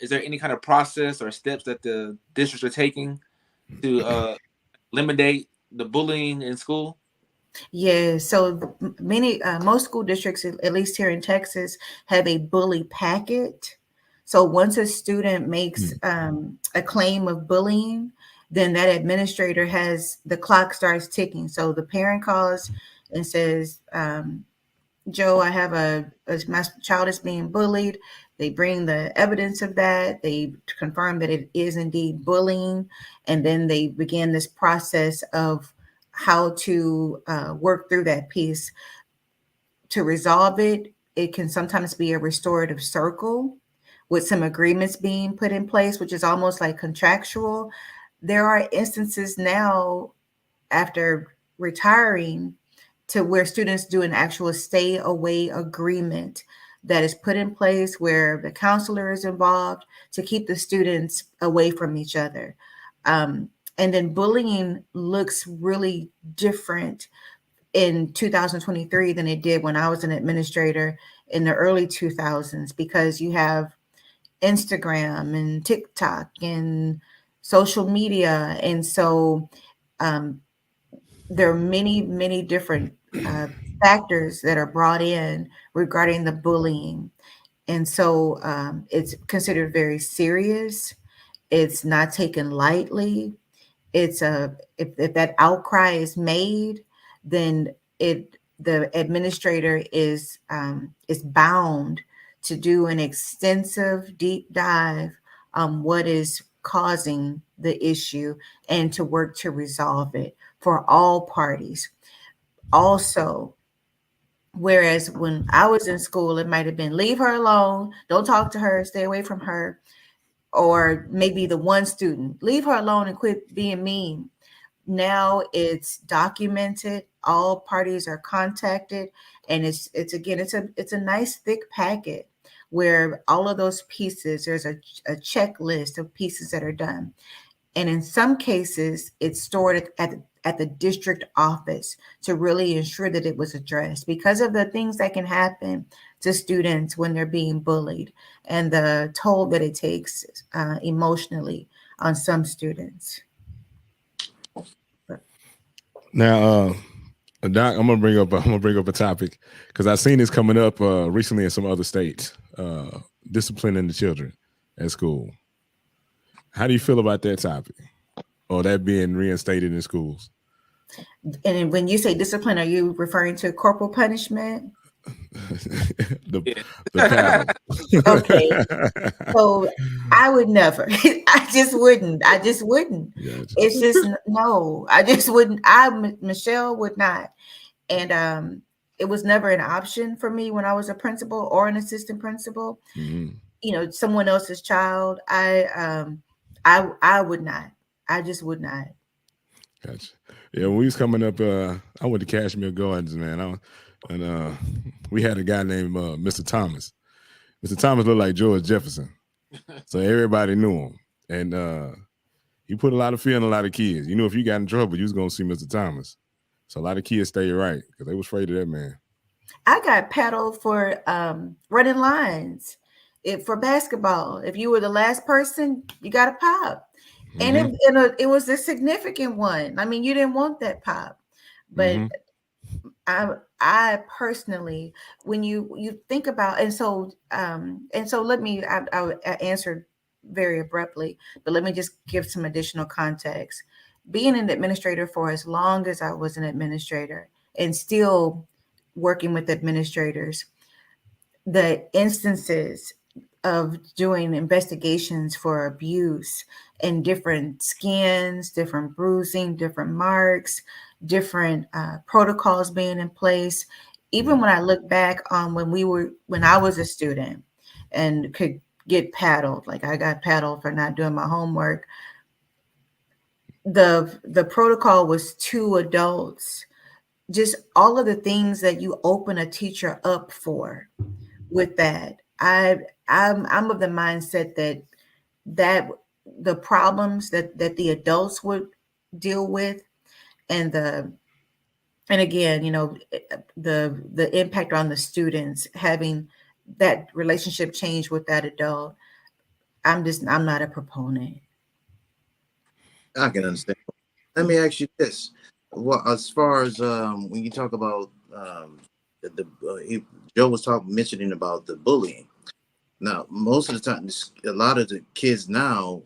Is there any kind of process or steps that the districts are taking to eliminate the bullying in school? Yeah, so most school districts, at least here in Texas, have a bully packet. So once a student makes Hmm. a claim of bullying, then that administrator has the clock starts ticking. So the parent calls and says, Joe, I have my child is being bullied. They bring the evidence of that. They confirm that it is indeed bullying. And then they begin this process of how to work through that piece to resolve it. It can sometimes be a restorative circle with some agreements being put in place, which is almost like contractual. There are instances now after retiring to where students do an actual stay away agreement that is put in place where the counselor is involved to keep the students away from each other. And then bullying looks really different in 2023 than it did when I was an administrator in the early 2000s, because you have Instagram and TikTok and social media. And so um, there are many, many different factors that are brought in regarding the bullying. And so it's considered very serious. It's not taken lightly. It's if that outcry is made, then the administrator is bound to do an extensive deep dive on what is causing the issue and to work to resolve it for all parties. Also, whereas when I was in school, it might have been leave her alone, don't talk to her, stay away from her, or maybe the one student, leave her alone and quit being mean. Now it's documented, all parties are contacted, and it's again it's a nice thick packet where all of those pieces, there's a checklist of pieces that are done. And in some cases, it's stored at the district office to really ensure that it was addressed because of the things that can happen to students when they're being bullied and the toll that it takes emotionally on some students. Now, Doc, I'm gonna bring up a topic because I've seen this coming up recently in some other states. Disciplining the children at school. How do you feel about that topic, or that being reinstated in schools? And when you say discipline, are you referring to corporal punishment? the Yeah. paddle. Okay. So I would never. I just wouldn't. Gotcha. It's just no. I just wouldn't. Michelle would not. And it was never an option for me when I was a principal or an assistant principal. Mm-hmm. You know, someone else's child. I would not. I just would not. Gotcha. Yeah, when we was coming up, I went to Cashmere Gardens, man. And we had a guy named Mr. Thomas. Mr. Thomas looked like George Jefferson, so everybody knew him. And he put a lot of fear in a lot of kids. You know, if you got in trouble, you was gonna see Mr. Thomas. So a lot of kids stayed right because they was afraid of that man. I got paddled for running lines. For basketball, if you were the last person, you got a pop. And Mm-hmm. it was a significant one. I mean, you didn't want that pop, but Mm-hmm. I personally, when you think about, and so let me, I answered very abruptly, but let me just give some additional context. Being an administrator for as long as I was an administrator and still working with administrators, the instances of doing investigations for abuse and different skins, different bruising, different marks, different protocols being in place. Even when I look back on when I was a student and could get paddled, like I got paddled for not doing my homework. The protocol was two adults. Just all of the things that you open a teacher up for with that. I'm of the mindset that the problems that the adults would deal with and again, you know, the impact on the students having that relationship change with that adult. I'm not a proponent. I can understand. Let me ask you this: well, as far as when you talk about Joe was mentioning about the bullying. Now, most of the time, a lot of the kids now,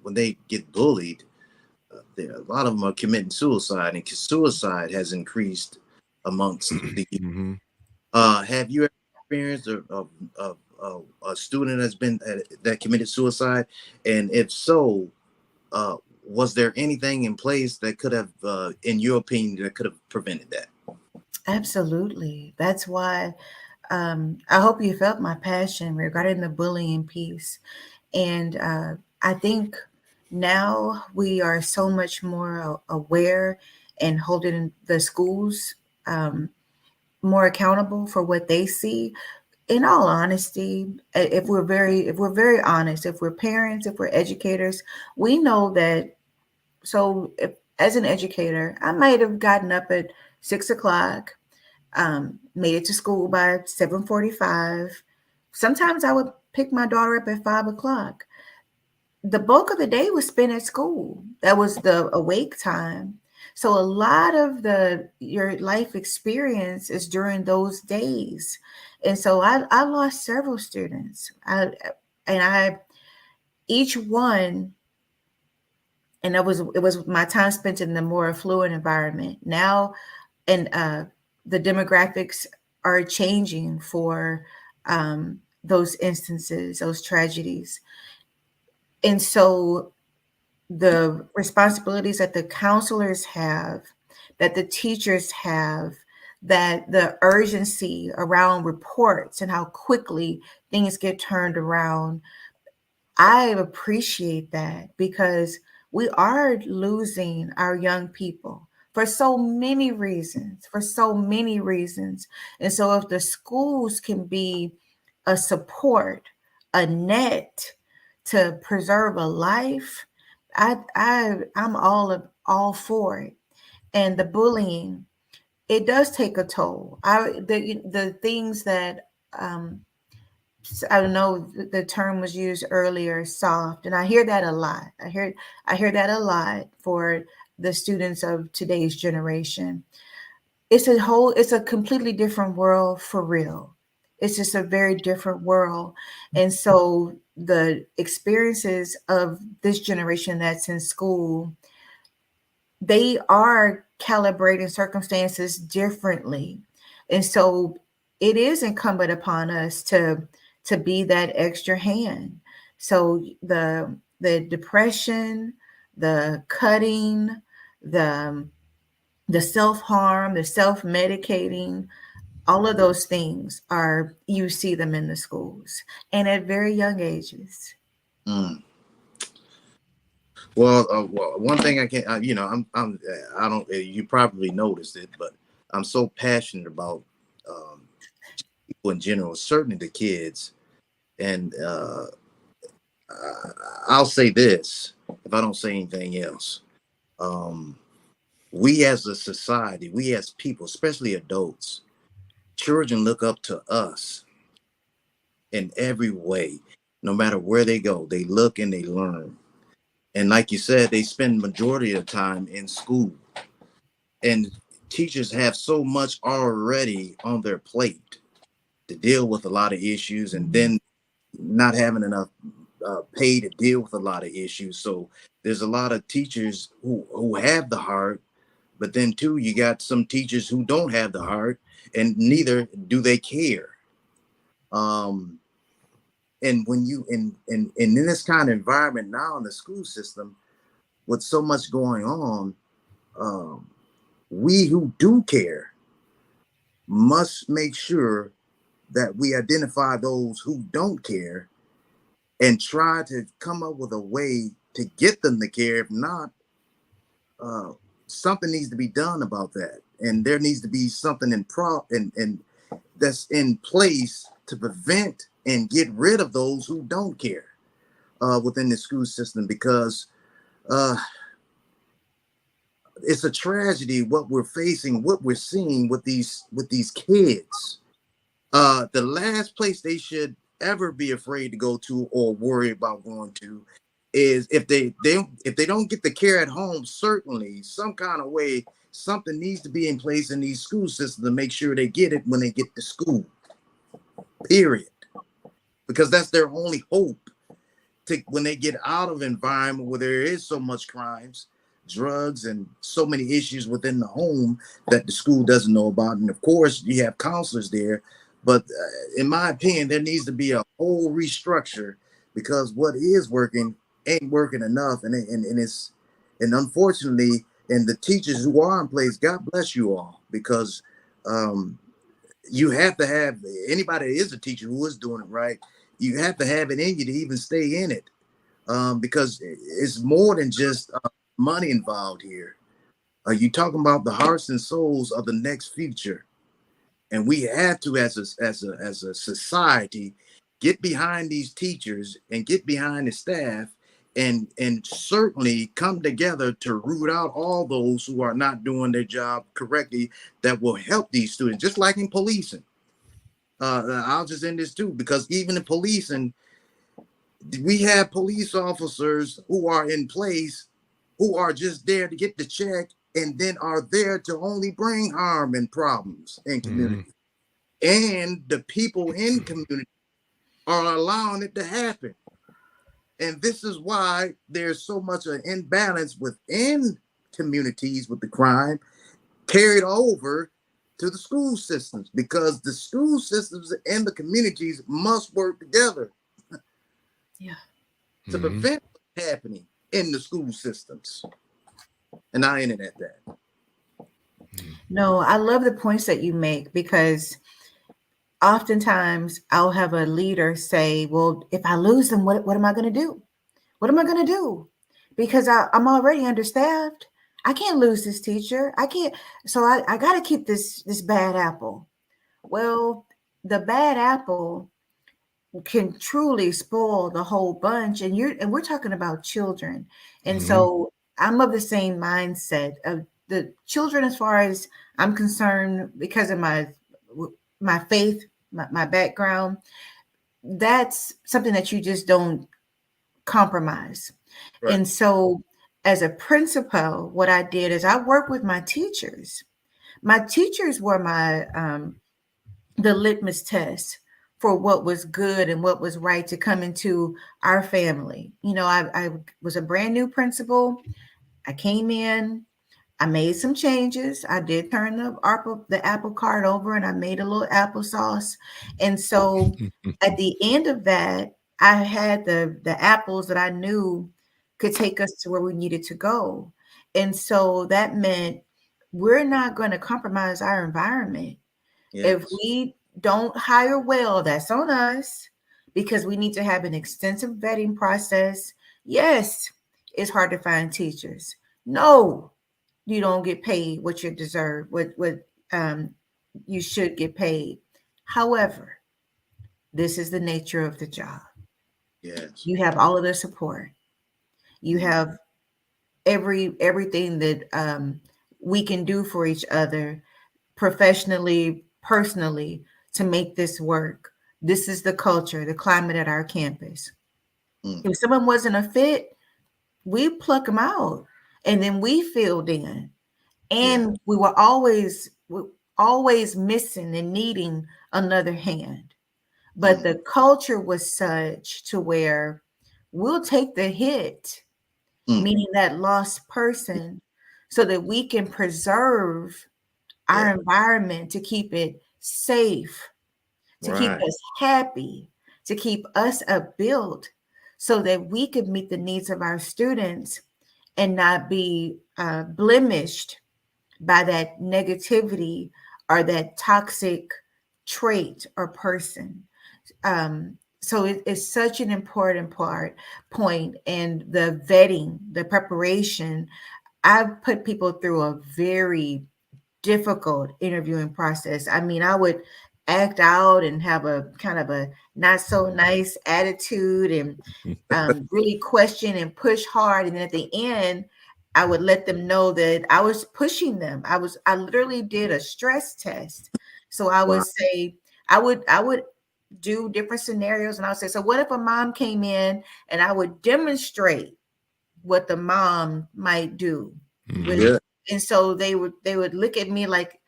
when they get bullied, a lot of them are committing suicide, and suicide has increased amongst the. Mm-hmm. Have you ever experienced a student that's been that committed suicide, and if so, was there anything in place that could have, in your opinion, that could have prevented that? Absolutely. That's why I hope you felt my passion regarding the bullying piece. And I think now we are so much more aware and holding the schools more accountable for what they see. In all honesty, if we're very honest, if we're parents, if we're educators, we know that. So if, as an educator, I might have gotten up at 6 o'clock, made it to school by 7:45. Sometimes I would pick my daughter up at 5 o'clock. The bulk of the day was spent at school. That was the awake time. So a lot of your life experience is during those days. And so I lost several students. I each one, and it was my time spent in the more affluent environment. Now, and the demographics are changing for those instances, those tragedies. And so the responsibilities that the counselors have, that the teachers have, that the urgency around reports and how quickly things get turned around, I appreciate that because we are losing our young people for so many reasons, And so if the schools can be a support, a net to preserve a life, I'm all for it. And the bullying, it does take a toll. The things that I don't know, the term was used earlier, soft, and I hear that a lot. I hear that a lot for the students of today's generation. It's a completely different world for real. It's just a very different world. And so the experiences of this generation that's in school, they are calibrating circumstances differently. And so it is incumbent upon us to be that extra hand. So the depression, the cutting, the the self-harm, the self-medicating, all of those things are, you see them in the schools and at very young ages. Mm. Well, one thing I can, I don't. You probably noticed it, but I'm so passionate about people in general, certainly the kids. And I'll say this, if I don't say anything else, um, we as a society, we as people, especially adults, children look up to us in every way. No matter where they go, they look and they learn. And like you said, they spend majority of the time in school. And teachers have so much already on their plate to deal with a lot of issues, and then not having enough pay to deal with a lot of issues. So there's a lot of teachers who have the heart, but then too, you got some teachers who don't have the heart, and neither do they care. Um, and when you in this kind of environment now in the school system, with so much going on, um, we who do care must make sure that we identify those who don't care and try to come up with a way to get them to care. If not, uh, something needs to be done about that, and there needs to be something and that's in place to prevent and get rid of those who don't care within the school system, because uh, it's a tragedy what we're facing, what we're seeing with these kids. The last place they should ever be afraid to go to or worry about going to is if they don't get the care at home. Certainly some kind of way, something needs to be in place in these school systems to make sure they get it when they get to school, period, because that's their only hope to, when they get out of environment where there is so much crimes, drugs, and so many issues within the home that the school doesn't know about. And of course you have counselors there, but in my opinion there needs to be a whole restructure, because what is working ain't working enough. And unfortunately, and the teachers who are in place, God bless you all, because um, you have to have, anybody that is a teacher who is doing it right, you have to have it in you to even stay in it, because it's more than just money involved here. You talking about the hearts and souls of the next future, and we have to, as a society, get behind these teachers and get behind the staff, and certainly come together to root out all those who are not doing their job correctly, that will help these students, just like in policing. I'll just end this too, because even in policing, we have police officers who are in place who are just there to get the check, and then are there to only bring harm and problems in community. And the people in community are allowing it to happen. And this is why there's so much an imbalance within communities with the crime carried over to the school systems, because the school systems and the communities must work together. Yeah. To prevent what's happening in the school systems. And I ended at that. No, I love the points that you make, because oftentimes I'll have a leader say, well, if I lose them, what am I going to do? What am I going to do? Because I'm already understaffed. I can't lose this teacher. I can't. So I got to keep this bad apple. Well, the bad apple can truly spoil the whole bunch. And we're talking about children. And Mhm. so I'm of the same mindset of the children, as far as I'm concerned, because of my faith, my background. That's something that you just don't compromise. Right. And so as a principal, what I did is I worked with my teachers. My teachers were my the litmus test for what was good and what was right to come into our family. I was a brand new principal. I came in, I made some changes. I did turn the apple cart over, and I made a little applesauce. And so at the end of that, I had the apples that I knew could take us to where we needed to go. And so that meant we're not going to compromise our environment. If Yes. we don't hire well, that's on us, because we need to have an extensive vetting process. Yes, it's hard to find teachers. No, you don't get paid what you deserve, what um, you should get paid. However, this is the nature of the job. Yes. You have all of the support. You Mm. have everything that we can do for each other professionally, personally, to make this work. This is the culture, the climate at our campus. Mm. If someone wasn't a fit, we pluck them out, and then we filled in. Yeah. And we were always missing and needing another hand. But Mm. the culture was such to where we'll take the hit, Mm. meaning that lost person, so that we can preserve our Yeah. environment, to keep it safe, to keep Right. us happy, to keep us upbuilt, so that we could meet the needs of our students and not be blemished by that negativity or that toxic trait or person. So it's such an important point, and the vetting, the preparation. I've put people through a very difficult interviewing process. I mean, I would act out and have a kind of a not so nice attitude, and really question and push hard. And then at the end, I would let them know that I was pushing them. I literally did a stress test. So I would Wow. say, I would do different scenarios, and I would say, so what if a mom came in, and I would demonstrate what the mom might do with, Mhm. Good. and so they would look at me like,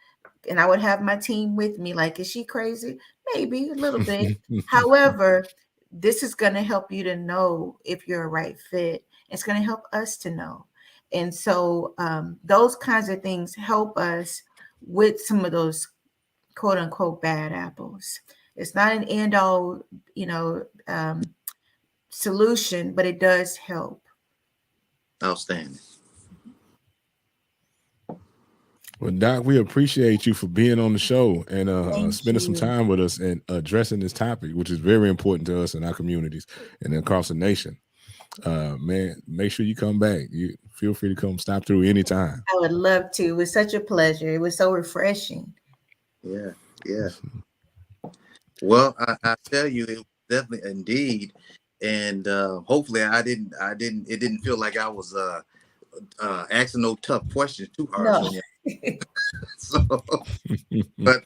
and I would have my team with me, like, is she crazy? Maybe a little bit. However, this is going to help you to know if you're a right fit. It's going to help us to know. And so those kinds of things help us with some of those quote unquote bad apples. It's not an end all, you know, solution, but it does help. Outstanding. Well, Doc, we appreciate you for being on the show and Thank spending some you. time with us and addressing this topic, which is very important to us in our communities and across the nation. Man, make sure you come back. You feel free to come stop through anytime. I would love to. It was such a pleasure. It was so refreshing. Yeah. Yeah. Well, I tell you, it was definitely indeed. And hopefully it didn't feel like I was asking no tough questions too harsh No. on you. So, but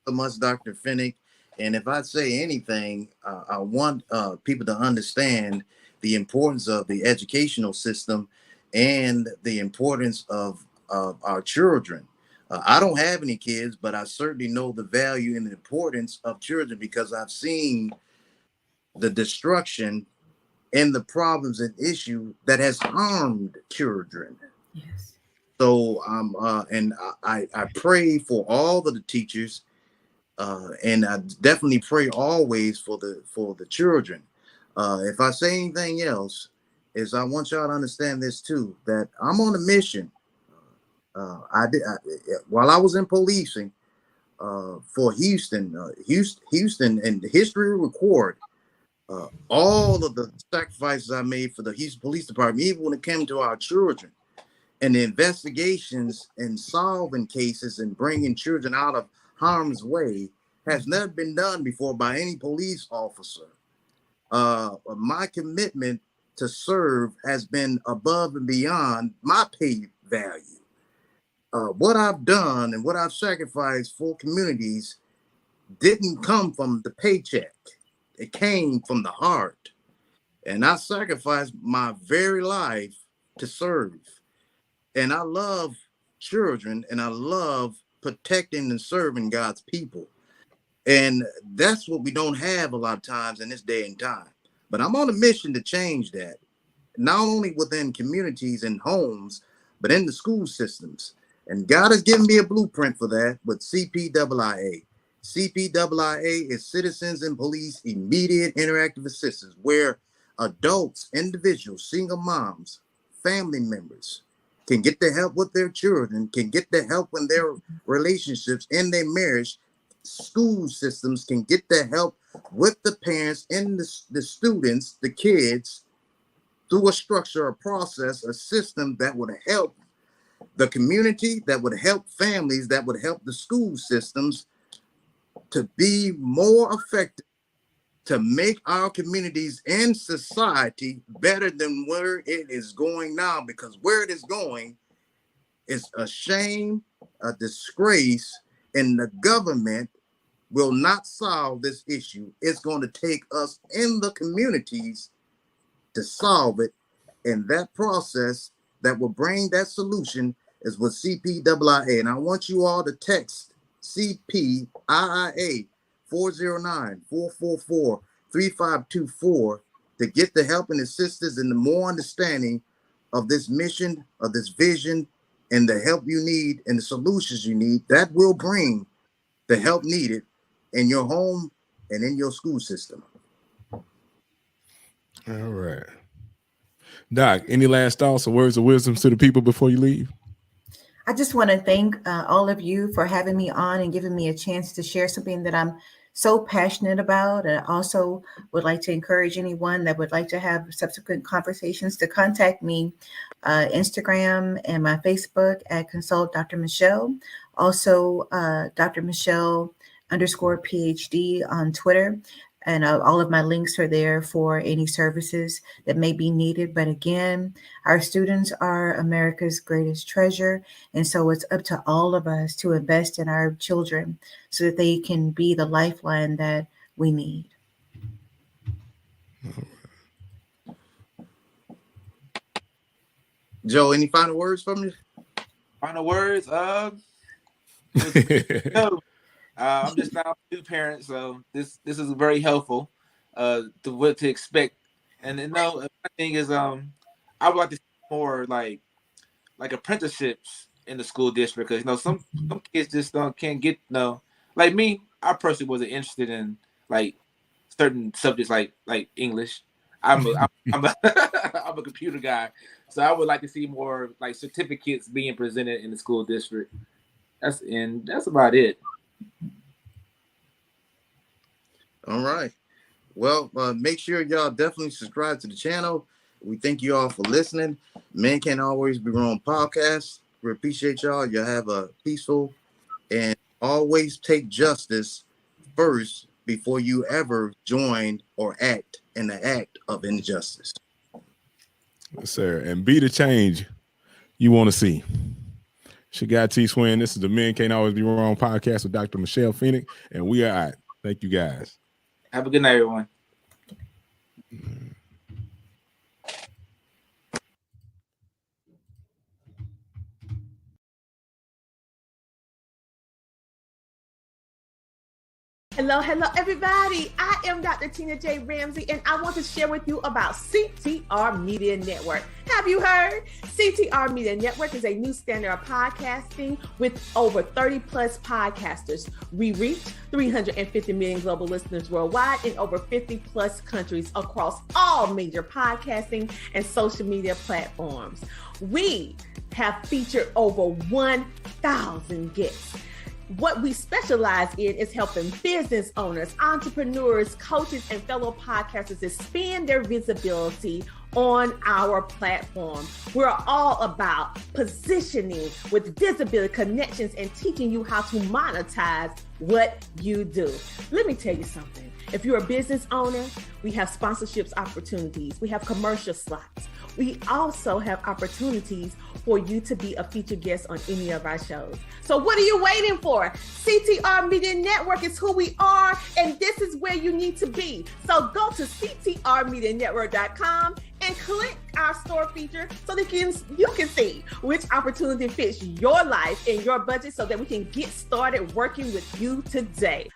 so much, Dr. Fennick. And if I say anything, I want people to understand the importance of the educational system and the importance of our children. I don't have any kids, but I certainly know the value and the importance of children because I've seen the destruction and the problems and issue that has harmed children. Yes. So and I pray for all of the teachers, and I definitely pray always for the children. If I say anything else, is I want y'all to understand this too, that I'm on a mission. While I was in policing for Houston, and history record all of the sacrifices I made for the Houston Police Department, even when it came to our children and the investigations and solving cases and bringing children out of harm's way. has never been done before by any police officer. My commitment to serve has been above and beyond my pay value. What I've done and what I've sacrificed for communities didn't come from the paycheck. It came from the heart. And I sacrificed my very life to serve. And I love children, and I love protecting and serving God's people. And that's what we don't have a lot of times in this day and time. But I'm on a mission to change that, not only within communities and homes, but in the school systems. And God has given me a blueprint for that with CPIIA. CPIIA is Citizens and Police Immediate Interactive Assistance, where adults, individuals, single moms, family members can get the help with their children, can get the help in their relationships, in their marriage. School systems can get the help with the parents and the students, the kids, through a structure, a process, a system that would help the community, that would help families, that would help the school systems to be more effective, to make our communities and society better than where it is going now. Because where it is going is a shame, a disgrace, and the government will not solve this issue. It's going to take us in the communities to solve it. And that process that will bring that solution is with CPIIA. And I want you all to text CPIIA 409-444-3524 to get the help and assistance and the more understanding of this mission, of this vision, and the help you need and the solutions you need that will bring the help needed in your home and in your school system. All right. Doc, any last thoughts or words of wisdom to the people before you leave? I just want to thank all of you for having me on and giving me a chance to share something that I'm so passionate about. And I also would like to encourage anyone that would like to have subsequent conversations to contact me, Instagram and my Facebook at Consult Dr. Michelle. Also, Dr. Michelle _Ph.D. on Twitter. And all of my links are there for any services that may be needed. But again, our students are America's greatest treasure. And so it's up to all of us to invest in our children so that they can be the lifeline that we need. Joe, any final words from you? Final words? I'm just now a new parent, so this is very helpful to what to expect. And my thing is I would like to see more like apprenticeships in the school district, because some kids just can't get like me. I personally wasn't interested in like certain subjects like English. I'm a computer guy, so I would like to see more like certificates being presented in the school district. That's about it. All right. Well, make sure y'all definitely subscribe to the channel. We thank you all for listening. Men Can't Always Be Wrong podcast. We appreciate y'all. You have a peaceful and always take justice first before you ever join or act in the act of injustice. Yes, sir. And be the change you want to see. It's your guy T Swin. This is the Men Can't Always Be Wrong podcast with Dr. Michelle Fennick, and we are out. Thank you guys. Have a good night, everyone. Hello, everybody. I am Dr. Tina J. Ramsey, and I want to share with you about CTR Media Network. Have you heard? CTR Media Network is a new standard of podcasting with over 30 plus podcasters. We reach 350 million global listeners worldwide in over 50 plus countries across all major podcasting and social media platforms. We have featured over 1,000 guests. What we specialize in is helping business owners, entrepreneurs, coaches, and fellow podcasters expand their visibility on our platform. We're all about positioning with visibility, connections, and teaching you how to monetize what you do. Let me tell you something. If you're a business owner, we have sponsorships opportunities. We have commercial slots. We also have opportunities for you to be a featured guest on any of our shows. So what are you waiting for? CTR Media Network is who we are, and this is where you need to be. So go to ctrmedianetwork.com and click our store feature so that you can see which opportunity fits your life and your budget so that we can get started working with you today.